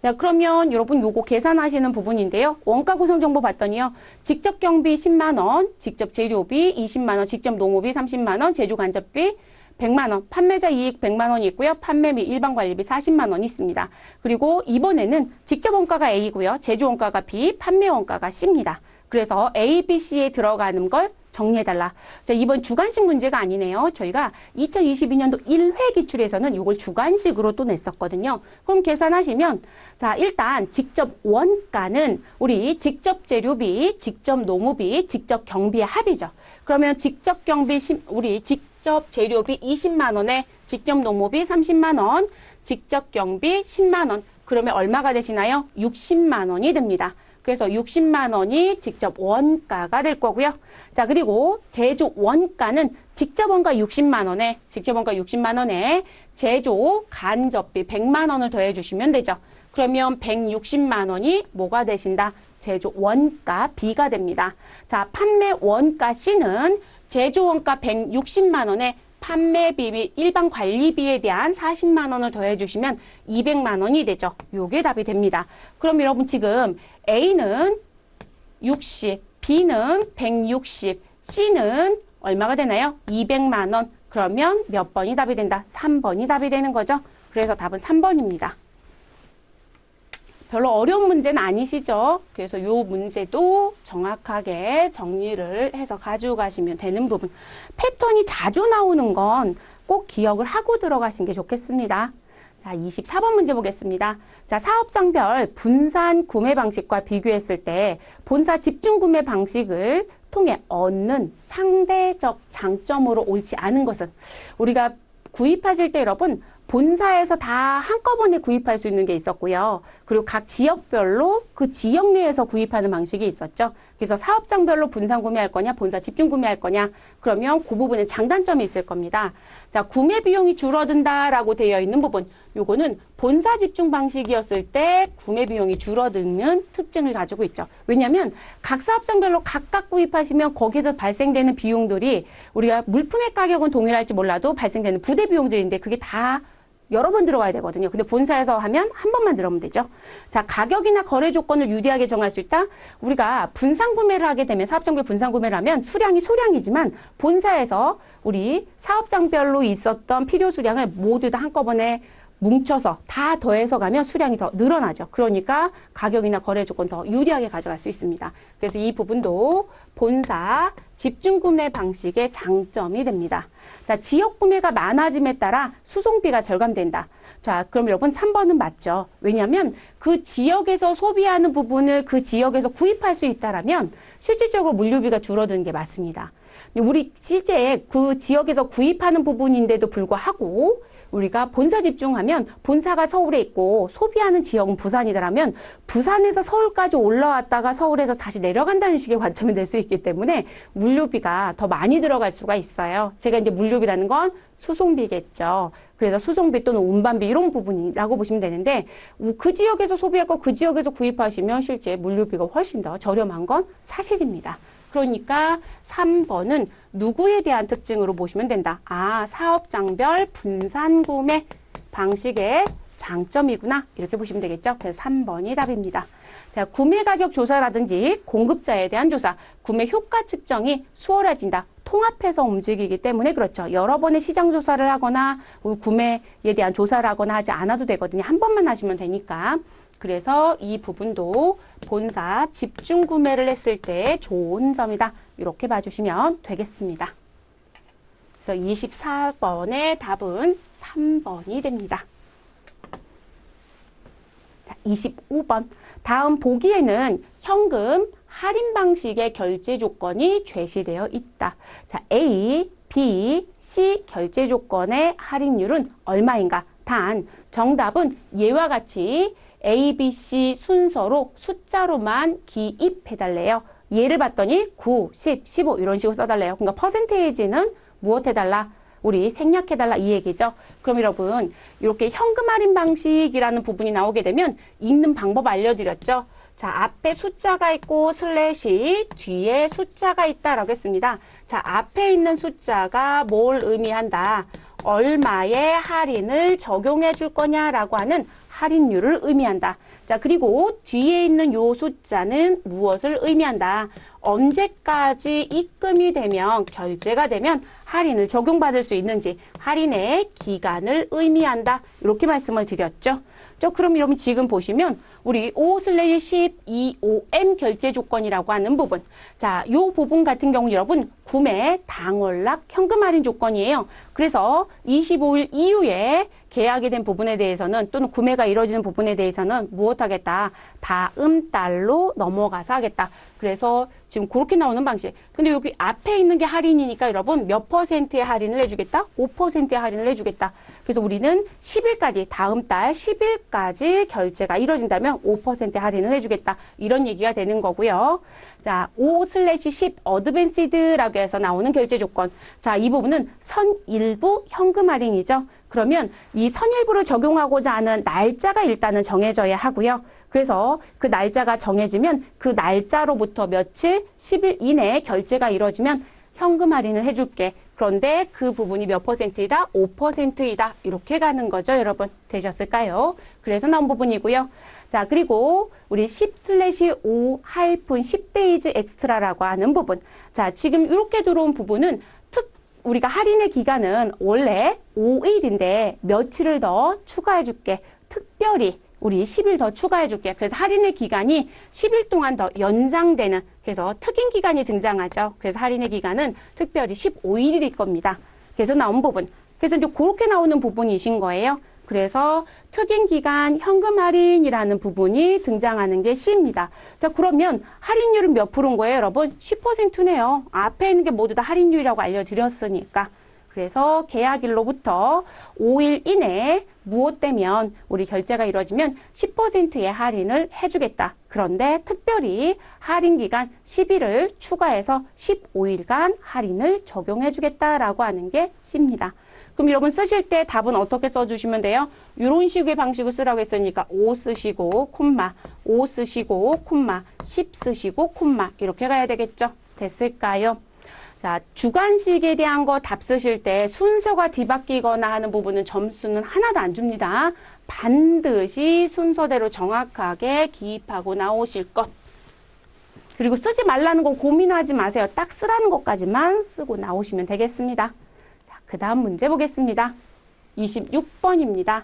자, 그러면 여러분 요거 계산하시는 부분인데요. 원가 구성 정보 봤더니요. 직접 경비 10만원, 직접 재료비 20만원, 직접 농업비 30만원, 제조 간접비 100만원, 판매자 이익 100만원이 있고요. 판매 및 일반 관리비 40만원이 있습니다. 그리고 이번에는 직접 원가가 A고요. 제조 원가가 B, 판매 원가가 C입니다. 그래서 A, B, C에 들어가는 걸 정리해달라. 자, 이번 주관식 문제가 아니네요. 저희가 2022년도 1회 기출에서는 이걸 주관식으로 또 냈었거든요. 그럼 계산하시면, 자, 일단 직접 원가는 우리 직접 재료비, 직접 농업비, 직접 경비의 합이죠. 그러면 직접 경비, 우리 직접 재료비 20만원에 직접 농업비 30만원, 직접 경비 10만원. 그러면 얼마가 되시나요? 60만원이 됩니다. 그래서 60만 원이 직접 원가가 될 거고요. 자, 그리고 제조 원가는 직접 원가 60만 원에, 제조 간접비 100만 원을 더해 주시면 되죠. 그러면 160만 원이 뭐가 되신다? 제조 원가 B가 됩니다. 자, 판매 원가 C는 제조 원가 160만 원에 판매비 및 일반 관리비에 대한 40만 원을 더해 주시면 200만 원이 되죠. 요게 답이 됩니다. 그럼 여러분 지금 A는 60, B는 160, C는 얼마가 되나요? 200만 원. 그러면 몇 번이 답이 된다? 3번이 답이 되는 거죠. 그래서 답은 3번입니다. 별로 어려운 문제는 아니시죠? 그래서 이 문제도 정확하게 정리를 해서 가지고 가시면 되는 부분. 패턴이 자주 나오는 건 꼭 기억을 하고 들어가신 게 좋겠습니다. 자, 24번 문제 보겠습니다. 자, 사업장별 분산 구매 방식과 비교했을 때 본사 집중 구매 방식을 통해 얻는 상대적 장점으로 옳지 않은 것은, 우리가 구입하실 때 여러분 본사에서 다 한꺼번에 구입할 수 있는 게 있었고요. 그리고 각 지역별로 그 지역 내에서 구입하는 방식이 있었죠. 그래서 사업장별로 분산 구매할 거냐, 본사 집중 구매할 거냐, 그러면 그 부분에 장단점이 있을 겁니다. 자, 구매 비용이 줄어든다라고 되어 있는 부분, 요거는 본사 집중 방식이었을 때 구매 비용이 줄어드는 특징을 가지고 있죠. 왜냐하면 각 사업장별로 각각 구입하시면 거기서 발생되는 비용들이, 우리가 물품의 가격은 동일할지 몰라도 발생되는 부대 비용들인데 그게 다 여러 번 들어가야 되거든요. 근데 본사에서 하면 한 번만 들어오면 되죠. 자, 가격이나 거래 조건을 유리하게 정할 수 있다. 우리가 분산 구매를 하게 되면, 사업장별 분산 구매를 하면 수량이 소량이지만 본사에서 우리 사업장별로 있었던 필요 수량을 모두 다 한꺼번에 뭉쳐서 다 더해서 가면 수량이 더 늘어나죠. 그러니까 가격이나 거래 조건 더 유리하게 가져갈 수 있습니다. 그래서 이 부분도 본사 집중 구매 방식의 장점이 됩니다. 자, 지역 구매가 많아짐에 따라 수송비가 절감된다. 자, 그럼 여러분 3번은 맞죠. 왜냐하면 그 지역에서 소비하는 부분을 그 지역에서 구입할 수 있다라면 실질적으로 물류비가 줄어드는 게 맞습니다. 우리 실제 그 지역에서 구입하는 부분인데도 불구하고 우리가 본사 집중하면 본사가 서울에 있고 소비하는 지역은 부산이더라면 부산에서 서울까지 올라왔다가 서울에서 다시 내려간다는 식의 관점이 될 수 있기 때문에 물류비가 더 많이 들어갈 수가 있어요. 제가 이제 물류비라는 건 수송비겠죠. 그래서 수송비 또는 운반비 이런 부분이라고 보시면 되는데, 그 지역에서 소비할 거 그 지역에서 구입하시면 실제 물류비가 훨씬 더 저렴한 건 사실입니다. 그러니까 3번은 누구에 대한 특징으로 보시면 된다. 아, 사업장별 분산 구매 방식의 장점이구나. 이렇게 보시면 되겠죠. 그래서 3번이 답입니다. 자, 구매 가격 조사라든지 공급자에 대한 조사, 구매 효과 측정이 수월해진다. 통합해서 움직이기 때문에 그렇죠. 여러 번의 시장 조사를 하거나 구매에 대한 조사를 하거나 하지 않아도 되거든요. 한 번만 하시면 되니까. 그래서 이 부분도 본사 집중 구매를 했을 때 좋은 점이다. 이렇게 봐주시면 되겠습니다. 그래서 24번의 답은 3번이 됩니다. 자, 25번. 다음 보기에는 현금 할인 방식의 결제 조건이 제시되어 있다. 자, A, B, C 결제 조건의 할인율은 얼마인가? 단, 정답은 예와 같이 A, B, C 순서로 숫자로만 기입해달래요. 예를 봤더니 9, 10, 15 이런 식으로 써달래요. 그러니까 퍼센테이지는 무엇 해달라? 우리 생략해달라 이 얘기죠. 그럼 여러분 이렇게 현금 할인 방식이라는 부분이 나오게 되면 읽는 방법 알려드렸죠. 자, 앞에 숫자가 있고 슬래시 뒤에 숫자가 있다라고 했습니다. 자, 앞에 있는 숫자가 뭘 의미한다? 얼마의 할인을 적용해 줄 거냐라고 하는 할인율을 의미한다. 자, 그리고 뒤에 있는 요 숫자는 무엇을 의미한다? 언제까지 입금이 되면, 결제가 되면 할인을 적용받을 수 있는지, 할인의 기간을 의미한다. 이렇게 말씀을 드렸죠. 그럼 여러분 지금 보시면 우리 5/12OM 결제 조건이라고 하는 부분. 자, 요 부분 같은 경우 여러분 구매 당월락 현금 할인 조건이에요. 그래서 25일 이후에 계약이 된 부분에 대해서는 또는 구매가 이루어지는 부분에 대해서는 무엇 하겠다? 다음 달로 넘어가서 하겠다. 그래서 지금 그렇게 나오는 방식. 근데 여기 앞에 있는 게 할인이니까 여러분 몇 퍼센트의 할인을 해주겠다? 5%의 할인을 해주겠다. 그래서 우리는 10일까지, 다음 달 10일까지 결제가 이루어진다면 5% 할인을 해주겠다. 이런 얘기가 되는 거고요. 자, 5/10 어드밴시드라고 해서 나오는 결제 조건. 자, 이 부분은 선일부 현금 할인이죠. 그러면 이 선일부를 적용하고자 하는 날짜가 일단은 정해져야 하고요. 그래서 그 날짜가 정해지면 그 날짜로부터 며칠, 10일 이내에 결제가 이루어지면 현금 할인을 해줄게. 그런데 그 부분이 몇 %이다? 5%이다. 이렇게 가는 거죠, 여러분. 되셨을까요? 그래서 나온 부분이고요. 자, 그리고 우리 10/5 10days extra라고 하는 부분. 자, 지금 이렇게 들어온 부분은 우리가 할인의 기간은 원래 5일인데 며칠을 더 추가해 줄게. 특별히 우리 10일 더 추가해 줄게. 그래서 할인의 기간이 10일 동안 더 연장되는, 그래서 특인 기간이 등장하죠. 그래서 할인의 기간은 특별히 15일일 겁니다. 그래서 나온 부분. 그래서 이제 그렇게 나오는 부분이신 거예요. 그래서 특인 기간 현금 할인이라는 부분이 등장하는 게 C입니다. 자, 그러면 할인율은 몇 프로인 거예요, 여러분? 10%네요. 앞에 있는 게 모두 다 할인율이라고 알려드렸으니까. 그래서 계약일로부터 5일 이내에 무엇되면 우리 결제가 이루어지면 10%의 할인을 해주겠다. 그런데 특별히 할인 기간 10일을 추가해서 15일간 할인을 적용해주겠다라고 하는 게 C입니다. 그럼 여러분 쓰실 때 답은 어떻게 써주시면 돼요? 이런 식의 방식을 쓰라고 했으니까 5 쓰시고 콤마, 5 쓰시고 콤마, 10 쓰시고 콤마 이렇게 가야 되겠죠? 됐을까요? 자, 주관식에 대한 거 답 쓰실 때 순서가 뒤바뀌거나 하는 부분은 점수는 하나도 안 줍니다. 반드시 순서대로 정확하게 기입하고 나오실 것. 그리고 쓰지 말라는 거 고민하지 마세요. 딱 쓰라는 것까지만 쓰고 나오시면 되겠습니다. 그 다음 문제 보겠습니다. 26번입니다.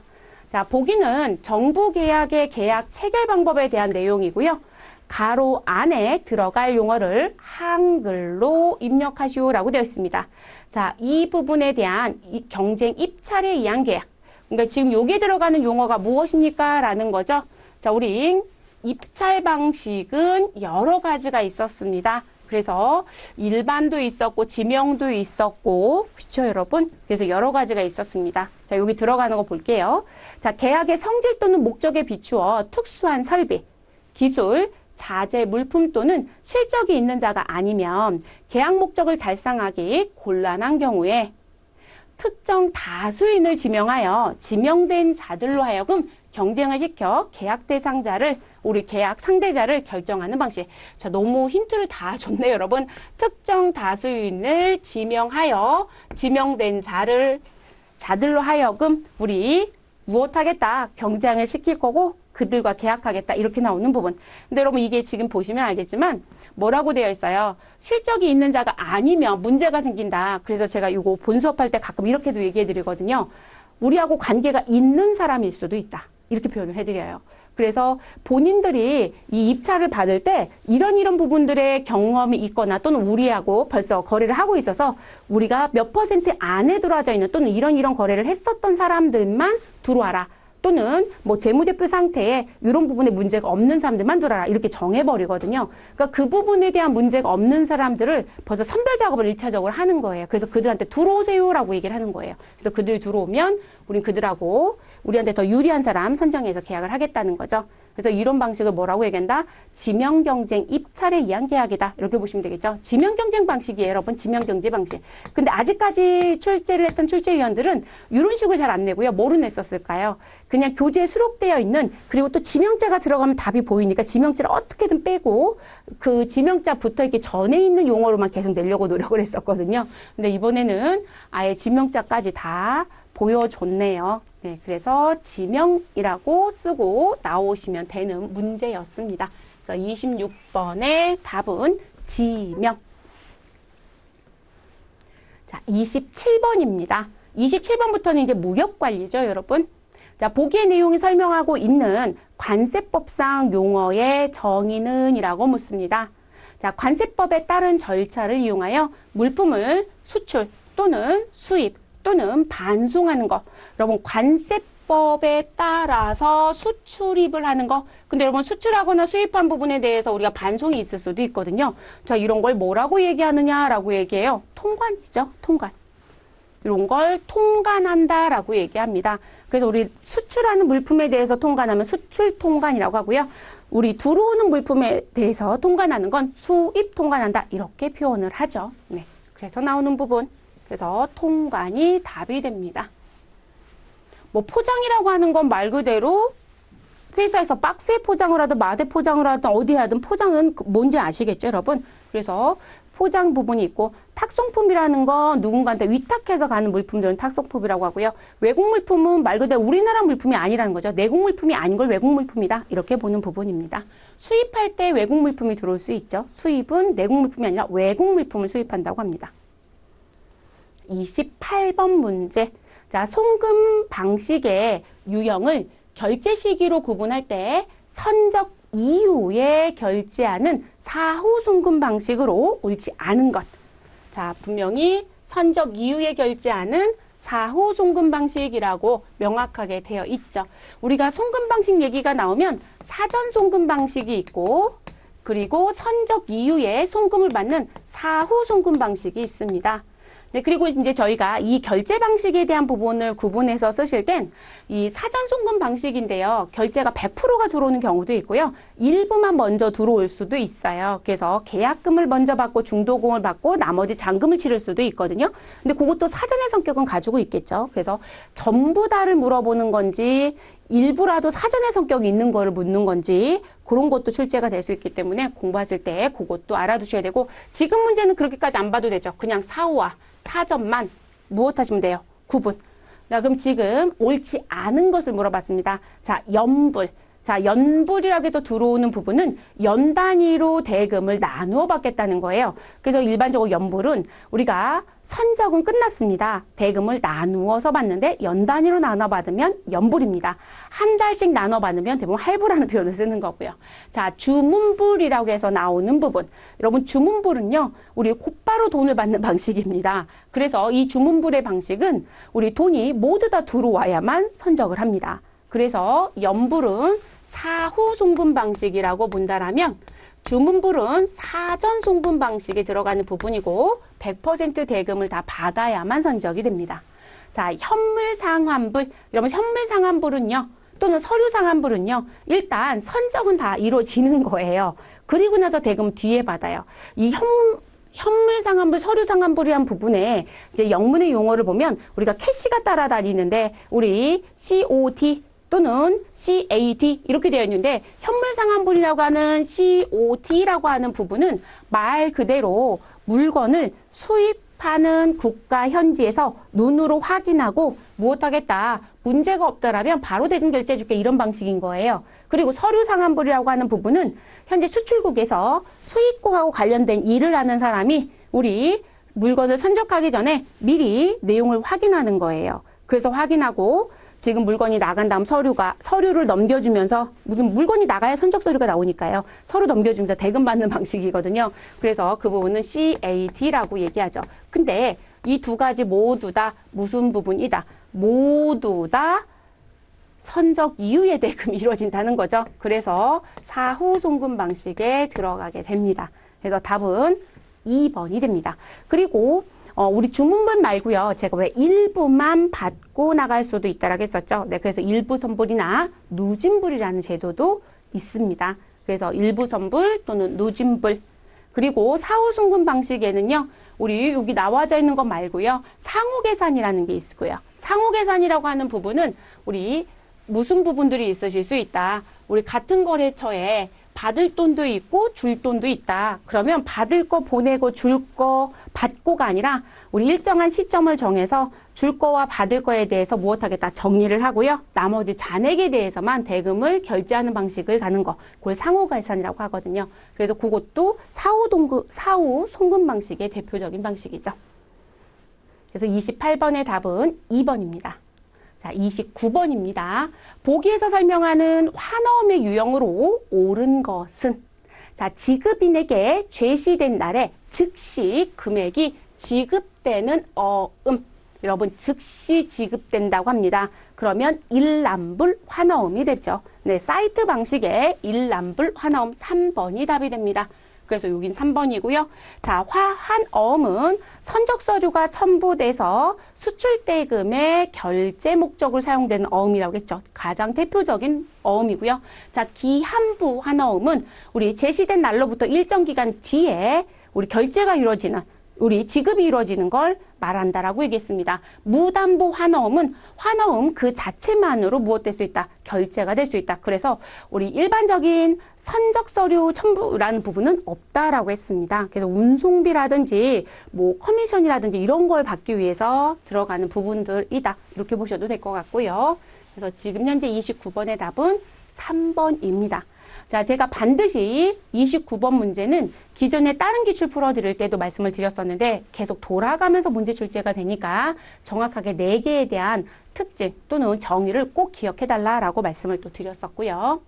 자, 보기는 정부 계약의 계약 체결 방법에 대한 내용이고요. 가로 안에 들어갈 용어를 한글로 입력하시오라고 되어 있습니다. 자, 이 부분에 대한 이 경쟁 입찰에 의한 계약. 그러니까 지금 여기에 들어가는 용어가 무엇입니까? 라는 거죠. 자, 우리 입찰 방식은 여러 가지가 있었습니다. 그래서 일반도 있었고 지명도 있었고, 그렇죠, 여러분? 그래서 여러 가지가 있었습니다. 자, 여기 들어가는 거 볼게요. 자, 계약의 성질 또는 목적에 비추어 특수한 설비, 기술, 자재, 물품 또는 실적이 있는 자가 아니면 계약 목적을 달성하기 곤란한 경우에 특정 다수인을 지명하여 지명된 자들로 하여금 경쟁을 시켜 계약 대상자를, 우리 계약 상대자를 결정하는 방식. 자, 너무 힌트를 다 줬네요, 여러분. 특정 다수인을 지명하여 지명된 자들로 하여금 우리 무엇하겠다? 경쟁을 시킬 거고 그들과 계약하겠다. 이렇게 나오는 부분. 근데 여러분 이게 지금 보시면 알겠지만 뭐라고 되어 있어요? 실적이 있는 자가 아니면 문제가 생긴다. 그래서 제가 이거 본 수업할 때 가끔 이렇게도 얘기해 드리거든요. 우리하고 관계가 있는 사람일 수도 있다. 이렇게 표현을 해드려요. 그래서 본인들이 이 입찰을 받을 때 이런 부분들의 경험이 있거나 또는 우리하고 벌써 거래를 하고 있어서 우리가 몇 % 안에 들어와져 있는 또는 이런 거래를 했었던 사람들만 들어와라. 또는 뭐 재무제표 상태에 이런 부분에 문제가 없는 사람들만 들어와라. 이렇게 정해버리거든요. 그러니까 그 부분에 대한 문제가 없는 사람들을 벌써 선별 작업을 1차적으로 하는 거예요. 그래서 그들한테 들어오세요라고 얘기를 하는 거예요. 그래서 그들이 들어오면 우린 그들하고 우리한테 더 유리한 사람 선정해서 계약을 하겠다는 거죠. 그래서 이런 방식을 뭐라고 얘기한다? 지명경쟁 입찰에 의한 계약이다. 이렇게 보시면 되겠죠. 지명경쟁 방식이에요, 여러분. 지명경쟁 방식. 근데 아직까지 출제를 했던 출제위원들은 이런 식으로 잘 안 내고요. 뭐로 냈었을까요? 그냥 교재에 수록되어 있는, 그리고 또 지명자가 들어가면 답이 보이니까 지명자를 어떻게든 빼고 그 지명자 붙어있기 전에 있는 용어로만 계속 내려고 노력을 했었거든요. 근데 이번에는 아예 지명자까지 다 보여줬네요. 네, 그래서 지명이라고 쓰고 나오시면 되는 문제였습니다. 그래서 26번의 답은 지명. 자, 27번입니다. 27번부터는 이제 무역관리죠, 여러분. 자, 보기의 내용이 설명하고 있는 관세법상 용어의 정의는 이라고 묻습니다. 자, 관세법에 따른 절차를 이용하여 물품을 수출 또는 수입 또는 반송하는 거. 여러분 관세법에 따라서 수출입을 하는 거. 근데 여러분 수출하거나 수입한 부분에 대해서 우리가 반송이 있을 수도 있거든요. 자, 이런 걸 뭐라고 얘기하느냐라고 얘기해요. 통관이죠. 통관. 이런 걸 통관한다라고 얘기합니다. 그래서 우리 수출하는 물품에 대해서 통관하면 수출 통관이라고 하고요. 우리 들어오는 물품에 대해서 통관하는 건 수입 통관한다. 이렇게 표현을 하죠. 네. 그래서 나오는 부분. 그래서 통관이 답이 됩니다. 뭐 포장이라고 하는 건 말 그대로 회사에서 박스에 포장을 하든 마대 포장을 하든 어디에 하든 포장은 뭔지 아시겠죠, 여러분? 그래서 포장 부분이 있고 탁송품이라는 건 누군가한테 위탁해서 가는 물품들은 탁송품이라고 하고요. 외국 물품은 말 그대로 우리나라 물품이 아니라는 거죠. 내국 물품이 아닌 걸 외국 물품이다. 이렇게 보는 부분입니다. 수입할 때 외국 물품이 들어올 수 있죠. 수입은 내국 물품이 아니라 외국 물품을 수입한다고 합니다. 28번 문제. 자, 송금 방식의 유형을 결제 시기로 구분할 때 선적 이후에 결제하는 사후 송금 방식으로 옳지 않은 것. 자, 분명히 선적 이후에 결제하는 사후 송금 방식이라고 명확하게 되어 있죠. 우리가 송금 방식 얘기가 나오면 사전 송금 방식이 있고 그리고 선적 이후에 송금을 받는 사후 송금 방식이 있습니다. 네, 그리고 이제 저희가 이 결제 방식에 대한 부분을 구분해서 쓰실 땐 이 사전 송금 방식인데요. 결제가 100%가 들어오는 경우도 있고요. 일부만 먼저 들어올 수도 있어요. 그래서 계약금을 먼저 받고 중도금을 받고 나머지 잔금을 치를 수도 있거든요. 근데 그것도 사전의 성격은 가지고 있겠죠. 그래서 전부 다를 물어보는 건지 일부라도 사전의 성격이 있는 거를 묻는 건지 그런 것도 출제가 될 수 있기 때문에 공부하실 때 그것도 알아두셔야 되고 지금 문제는 그렇게까지 안 봐도 되죠. 그냥 사후와 사전만 무엇 하시면 돼요? 구분. 자, 그럼 지금 옳지 않은 것을 물어봤습니다. 자, 연불. 자, 연불이라고 해서 들어오는 부분은 연 단위로 대금을 나누어 받겠다는 거예요. 그래서 일반적으로 연불은 우리가 선적은 끝났습니다. 대금을 나누어서 받는데 연 단위로 나눠 받으면 연불입니다. 한 달씩 나눠 받으면 대부분 할부라는 표현을 쓰는 거고요. 자, 주문불이라고 해서 나오는 부분. 여러분, 주문불은요, 우리 곧바로 돈을 받는 방식입니다. 그래서 이 주문불의 방식은 우리 돈이 모두 다 들어와야만 선적을 합니다. 그래서 연불은 사후 송금 방식이라고 본다라면 주문불은 사전 송금 방식에 들어가는 부분이고 100% 대금을 다 받아야만 선적이 됩니다. 자, 현물상환불. 여러분, 현물상환불은요, 또는 서류상환불은요, 일단 선적은 다 이루어지는 거예요. 그리고 나서 대금 뒤에 받아요. 이 현물상환불, 서류상환불이란 부분에 이제 영문의 용어를 보면 우리가 캐시가 따라다니는데 우리 COT 또는 CAT 이렇게 되어 있는데 현물상환불이라고 하는 COT라고 하는 부분은 말 그대로 물건을 수입하는 국가 현지에서 눈으로 확인하고 무엇하겠다 문제가 없다라면 바로 대금 결제해 줄게 이런 방식인 거예요. 그리고 서류상환불이라고 하는 부분은 현재 수출국에서 수입국하고 관련된 일을 하는 사람이 우리 물건을 선적하기 전에 미리 내용을 확인하는 거예요. 그래서 확인하고 지금 물건이 나간 다음 서류를 넘겨주면서 무슨 물건이 나가야 선적 서류가 나오니까요. 서류 넘겨주면서 대금 받는 방식이거든요. 그래서 그 부분은 CAT라고 얘기하죠. 근데 이 두 가지 모두 다 무슨 부분이다? 모두 다 선적 이후에 대금이 이루어진다는 거죠. 그래서 사후 송금 방식에 들어가게 됩니다. 그래서 답은 2번이 됩니다. 그리고 우리 주문분 말고요. 제가 왜 일부만 받고 나갈 수도 있다라고 했었죠. 네, 그래서 일부 선불이나 누진불이라는 제도도 있습니다. 그래서 일부 선불 또는 누진불. 그리고 사후 송금 방식에는요. 우리 여기 나와져 있는 것 말고요. 상호계산이라는 게 있고요. 상호계산이라고 하는 부분은 우리 무슨 부분들이 있으실 수 있다. 우리 같은 거래처에 받을 돈도 있고 줄 돈도 있다. 그러면 받을 거 보내고 줄 거 받고가 아니라 우리 일정한 시점을 정해서 줄 거와 받을 거에 대해서 무엇하겠다 정리를 하고요. 나머지 잔액에 대해서만 대금을 결제하는 방식을 가는 거. 그걸 상호계산이라고 하거든요. 그래서 그것도 사후 송금 방식의 대표적인 방식이죠. 그래서 28번의 답은 2번입니다. 자, 29번입니다. 보기에서 설명하는 환어음의 유형으로 옳은 것은 자, 지급인에게 제시된 날에 즉시 금액이 지급되는 어음. 여러분, 즉시 지급된다고 합니다. 그러면 일람불 환어음이 되죠. 네, 사이트 방식의 일람불 환어음 3번이 답이 됩니다. 그래서 여긴 3번이고요. 자, 환어음은 선적 서류가 첨부돼서 수출 대금의 결제 목적으로 사용되는 어음이라고 했죠. 가장 대표적인 어음이고요. 자, 기한부 환어음은 우리 제시된 날로부터 일정 기간 뒤에 우리 결제가 이루어지는 우리 지급이 이루어지는 걸 말한다라고 얘기했습니다. 무담보 환어음은 환어음 그 자체만으로 무엇될 수 있다? 결제가 될 수 있다. 그래서 우리 일반적인 선적 서류 첨부라는 부분은 없다라고 했습니다. 그래서 운송비라든지 뭐 커미션이라든지 이런 걸 받기 위해서 들어가는 부분들이다. 이렇게 보셔도 될 것 같고요. 그래서 지금 현재 29번의 답은 3번입니다. 자, 제가 반드시 29번 문제는 기존에 다른 기출 풀어드릴 때도 말씀을 드렸었는데 계속 돌아가면서 문제 출제가 되니까 정확하게 4개에 대한 특징 또는 정의를 꼭 기억해달라라고 말씀을 또 드렸었고요.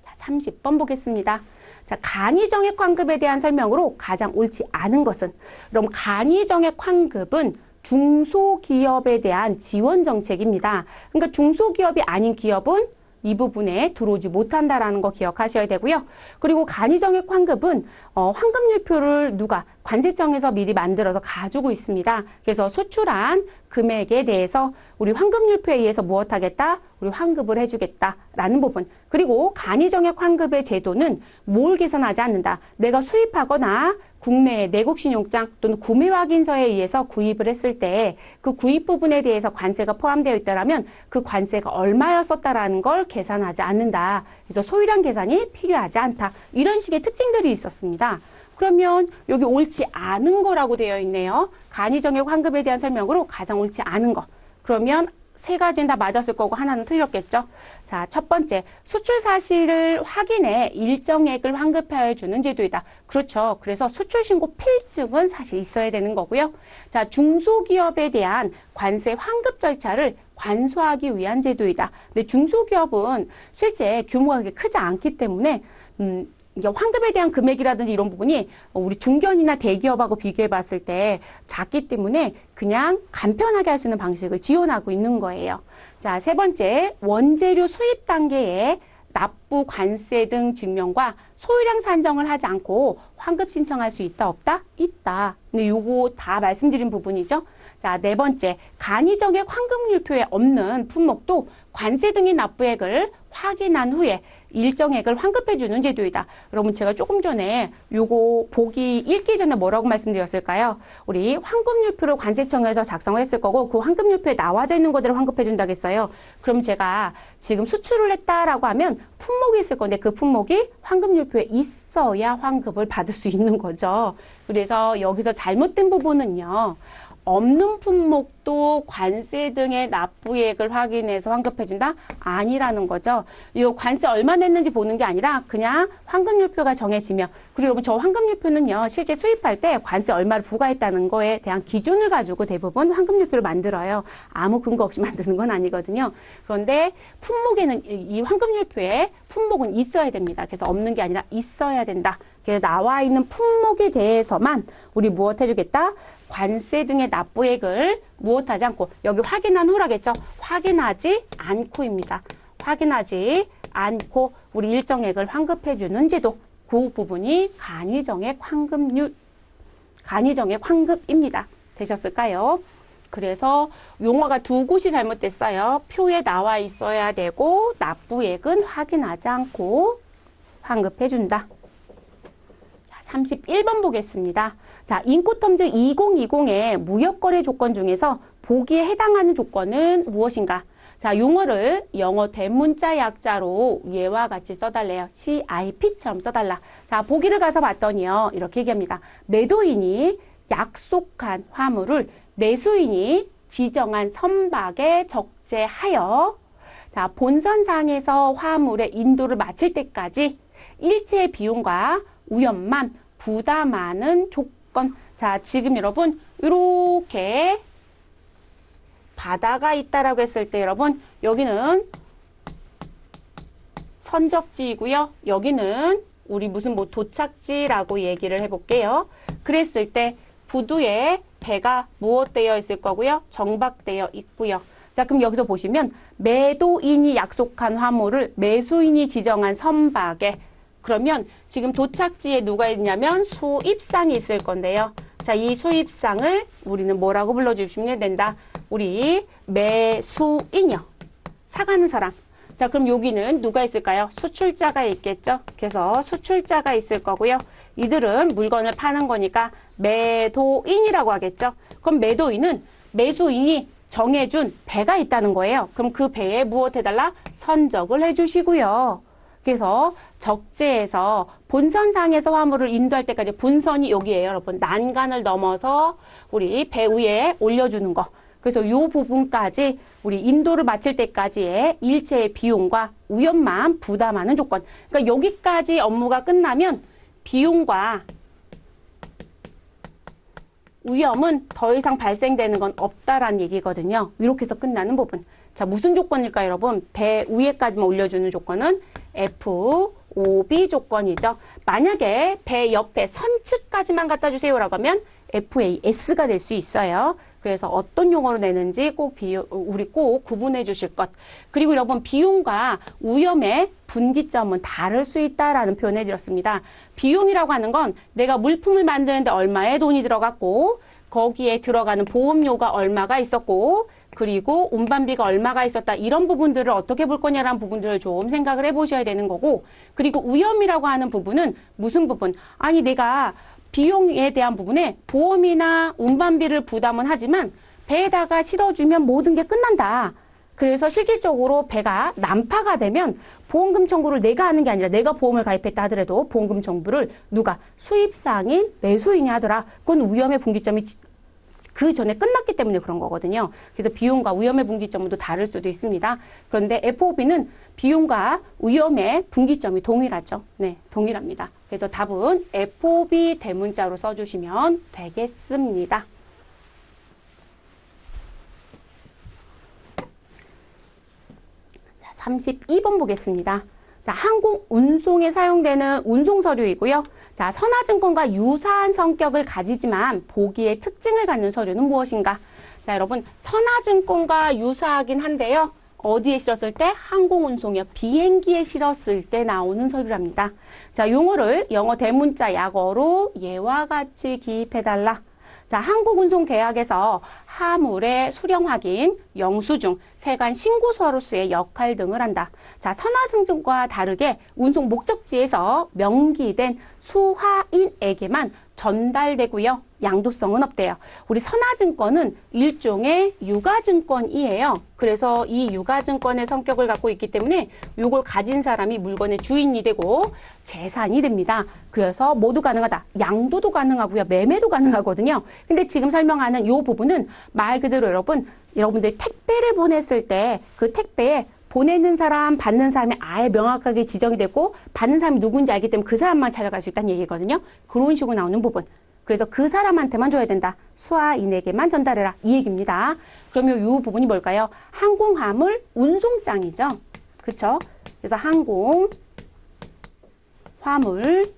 자, 30번 보겠습니다. 자, 간이정액 환급에 대한 설명으로 가장 옳지 않은 것은? 그럼 간이정액 환급은 중소기업에 대한 지원 정책입니다. 그러니까 중소기업이 아닌 기업은 이 부분에 들어오지 못한다라는 거 기억하셔야 되고요. 그리고 간이정액 환급은 환급율표를 누가 관세청에서 미리 만들어서 가지고 있습니다. 그래서 수출한 금액에 대해서 우리 환급율표에 의해서 무엇하겠다? 우리 환급을 해주겠다라는 부분. 그리고 간이정액 환급의 제도는 뭘 계산하지 않는다. 내가 수입하거나 국내에 내국신용장 또는 구매확인서에 의해서 구입을 했을 때 그 구입 부분에 대해서 관세가 포함되어 있다면 그 관세가 얼마였었다라는 걸 계산하지 않는다. 그래서 소유량 계산이 필요하지 않다. 이런 식의 특징들이 있었습니다. 그러면 여기 옳지 않은 거라고 되어 있네요. 간이정액 환급에 대한 설명으로 가장 옳지 않은 거. 그러면 3가지는 다 맞았을 거고 하나는 틀렸겠죠. 자, 첫 번째, 수출 사실을 확인해 일정액을 환급하여 주는 제도이다. 그렇죠. 그래서 수출 신고 필증은 사실 있어야 되는 거고요. 자, 중소기업에 대한 관세 환급 절차를 관소하기 위한 제도이다. 근데 중소기업은 실제 규모가 그렇게 크지 않기 때문에 이게 환급에 대한 금액이라든지 이런 부분이 우리 중견이나 대기업하고 비교해 봤을 때 작기 때문에 그냥 간편하게 할 수 있는 방식을 지원하고 있는 거예요. 자, 3번째, 원재료 수입 단계에 납부 관세 등 증명과 소유량 산정을 하지 않고 환급 신청할 수 있다, 없다? 있다. 근데 요거 다 말씀드린 부분이죠. 자, 4번째, 간이정액 환급율표에 없는 품목도 관세 등의 납부액을 확인한 후에 일정액을 환급해주는 제도이다. 여러분, 제가 조금 전에 요거 보기 읽기 전에 뭐라고 말씀드렸을까요? 우리 환급율표를 관세청에서 작성했을 거고 그 환급율표에 나와져 있는 것들을 환급해준다고 했어요. 그럼 제가 지금 수출을 했다라고 하면 품목이 있을 건데 그 품목이 환급율표에 있어야 환급을 받을 수 있는 거죠. 그래서 여기서 잘못된 부분은요. 없는 품목도 관세 등의 납부액을 확인해서 환급해준다? 아니라는 거죠. 이 관세 얼마 냈는지 보는 게 아니라 그냥 환급율표가 정해지면, 그리고 여러분 저 환급율표는요 실제 수입할 때 관세 얼마를 부과했다는 거에 대한 기준을 가지고 대부분 환급율표를 만들어요. 아무 근거 없이 만드는 건 아니거든요. 그런데 품목에는 이 환급율표에 품목은 있어야 됩니다. 그래서 없는 게 아니라 있어야 된다. 그래서 나와 있는 품목에 대해서만 우리 무엇 해주겠다? 관세 등의 납부액을 무엇하지 않고, 여기 확인한 후라겠죠? 확인하지 않고입니다. 확인하지 않고 우리 일정액을 환급해주는 제도. 그 부분이 간이정액 환급입니다. 되셨을까요? 그래서 용어가 2곳이 잘못됐어요. 표에 나와 있어야 되고 납부액은 확인하지 않고 환급해준다. 31번 보겠습니다. 자, 인코텀즈 2020의 무역거래 조건 중에서 보기에 해당하는 조건은 무엇인가? 자, 용어를 영어 대문자 약자로 얘와 같이 써달래요. CIP처럼 써달라. 자, 보기를 가서 봤더니요. 이렇게 얘기합니다. 매도인이 약속한 화물을 매수인이 지정한 선박에 적재하여 자, 본선상에서 화물의 인도를 마칠 때까지 일체 비용과 위험만 부담하는 조건. 자, 지금 여러분 이렇게 바다가 있다라고 했을 때 여러분 여기는 선적지이고요. 여기는 우리 무슨 뭐 도착지라고 얘기를 해볼게요. 그랬을 때 부두에 배가 무엇되어 있을 거고요. 정박되어 있고요. 자, 그럼 여기서 보시면 매도인이 약속한 화물을 매수인이 지정한 선박에, 그러면 지금 도착지에 누가 있냐면 수입상이 있을 건데요. 자, 이 수입상을 우리는 뭐라고 불러주시면 된다? 우리 매수인이요. 사가는 사람. 자, 그럼 여기는 누가 있을까요? 수출자가 있겠죠? 그래서 수출자가 있을 거고요. 이들은 물건을 파는 거니까 매도인이라고 하겠죠. 그럼 매도인은 매수인이 정해준 배가 있다는 거예요. 그럼 그 배에 무엇 해달라? 선적을 해주시고요. 그래서 적재에서 본선상에서 화물을 인도할 때까지 본선이 여기에요, 여러분. 난간을 넘어서 우리 배 위에 올려주는 거. 그래서 이 부분까지 우리 인도를 마칠 때까지의 일체의 비용과 위험만 부담하는 조건. 그러니까 여기까지 업무가 끝나면 비용과 위험은 더 이상 발생되는 건 없다라는 얘기거든요. 이렇게 해서 끝나는 부분. 자, 무슨 조건일까요, 여러분? 배 위에까지만 올려주는 조건은 FOB 조건이죠. 만약에 배 옆에 선측까지만 갖다 주세요라고 하면 FAS가 될 수 있어요. 그래서 어떤 용어로 내는지 우리 꼭 구분해 주실 것. 그리고 여러분, 비용과 위험의 분기점은 다를 수 있다라는 표현을 드렸습니다. 비용이라고 하는 건 내가 물품을 만드는데 얼마의 돈이 들어갔고, 거기에 들어가는 보험료가 얼마가 있었고, 그리고 운반비가 얼마가 있었다. 이런 부분들을 어떻게 볼 거냐라는 부분들을 좀 생각을 해보셔야 되는 거고, 그리고 위험이라고 하는 부분은 무슨 부분? 아니, 내가 비용에 대한 부분에 보험이나 운반비를 부담은 하지만 배에다가 실어주면 모든 게 끝난다. 그래서 실질적으로 배가 난파가 되면 보험금 청구를 내가 하는 게 아니라 내가 보험을 가입했다 하더라도 보험금 청구를 누가? 수입상인 매수인이 하더라. 그건 위험의 분기점이 그 전에 끝났기 때문에 그런 거거든요. 그래서 비용과 위험의 분기점은 또 다를 수도 있습니다. 그런데 FOB는 비용과 위험의 분기점이 동일하죠. 네, 동일합니다. 그래서 답은 FOB 대문자로 써주시면 되겠습니다. 자, 32번 보겠습니다. 자, 항공 운송에 사용되는 운송 서류이고요. 자, 선화증권과 유사한 성격을 가지지만 보기의 특징을 갖는 서류는 무엇인가? 자, 여러분, 선화증권과 유사하긴 한데요. 어디에 실었을 때? 항공운송이요. 비행기에 실었을 때 나오는 서류랍니다. 자, 용어를 영어 대문자 약어로 예와 같이 기입해달라. 자, 항공운송 계약에서 하물의 수령 확인, 영수증, 세관 신고서로서의 역할 등을 한다. 자, 선화증권과 다르게 운송 목적지에서 명기된 수화인에게만 전달되고요. 양도성은 없대요. 우리 선화증권은 일종의 유가증권이에요. 그래서 이 유가증권의 성격을 갖고 있기 때문에 이걸 가진 사람이 물건의 주인이 되고 재산이 됩니다. 그래서 모두 가능하다. 양도도 가능하고요. 매매도 가능하거든요. 근데 지금 설명하는 이 부분은 말 그대로 여러분들이 택배를 보냈을 때 그 택배에 보내는 사람, 받는 사람이 아예 명확하게 지정이 되고 받는 사람이 누군지 알기 때문에 그 사람만 찾아갈 수 있다는 얘기거든요. 그런 식으로 나오는 부분. 그래서 그 사람한테만 줘야 된다. 수화인에게만 전달해라. 이 얘기입니다. 그러면 이 부분이 뭘까요? 항공화물 운송장이죠. 그렇죠? 그래서 항공 화물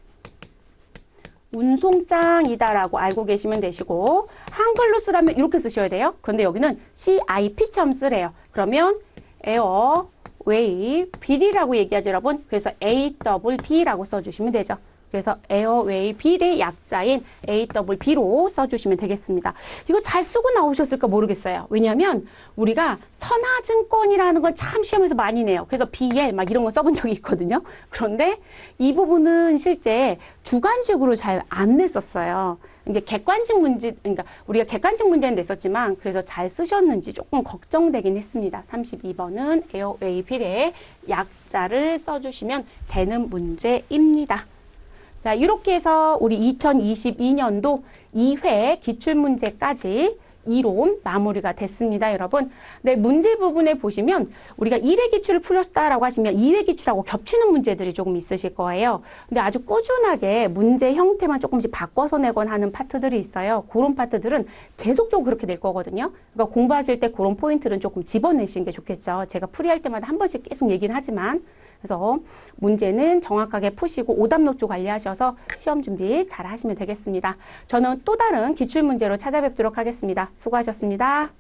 운송장이다라고 알고 계시면 되시고, 한글로 쓰라면 이렇게 쓰셔야 돼요. 그런데 여기는 CIP처럼 쓰래요. 그러면 에어웨이 빌이라고 얘기하죠, 여러분. 그래서 AWB라고 써주시면 되죠. 그래서 에어웨이 빌의 약자인 AWB로 써주시면 되겠습니다. 이거 잘 쓰고 나오셨을까 모르겠어요. 왜냐하면 우리가 선화증권이라는 건 참 시험에서 많이 내요. 그래서 BL 막 이런 거 써본 적이 있거든요. 그런데 이 부분은 실제 주관식으로 잘 안 냈었어요. 이게 객관식 문제, 그러니까 우리가 객관식 문제는 냈었지만 그래서 잘 쓰셨는지 조금 걱정되긴 했습니다. 32번은 에어웨이 빌의 약자를 써주시면 되는 문제입니다. 자, 이렇게 해서 우리 2022년도 2회 기출문제까지 이론 마무리가 됐습니다, 여러분. 네, 문제 부분에 보시면 우리가 1회 기출을 풀렸다라고 하시면 2회 기출하고 겹치는 문제들이 조금 있으실 거예요. 근데 아주 꾸준하게 문제 형태만 조금씩 바꿔서 내거나 하는 파트들이 있어요. 그런 파트들은 계속적으로 그렇게 될 거거든요. 그러니까 공부하실 때 그런 포인트는 조금 집어내시는 게 좋겠죠. 제가 풀이할 때마다 한 번씩 계속 얘기는 하지만, 그래서 문제는 정확하게 푸시고 오답노트 관리하셔서 시험 준비 잘 하시면 되겠습니다. 저는 또 다른 기출문제로 찾아뵙도록 하겠습니다. 수고하셨습니다.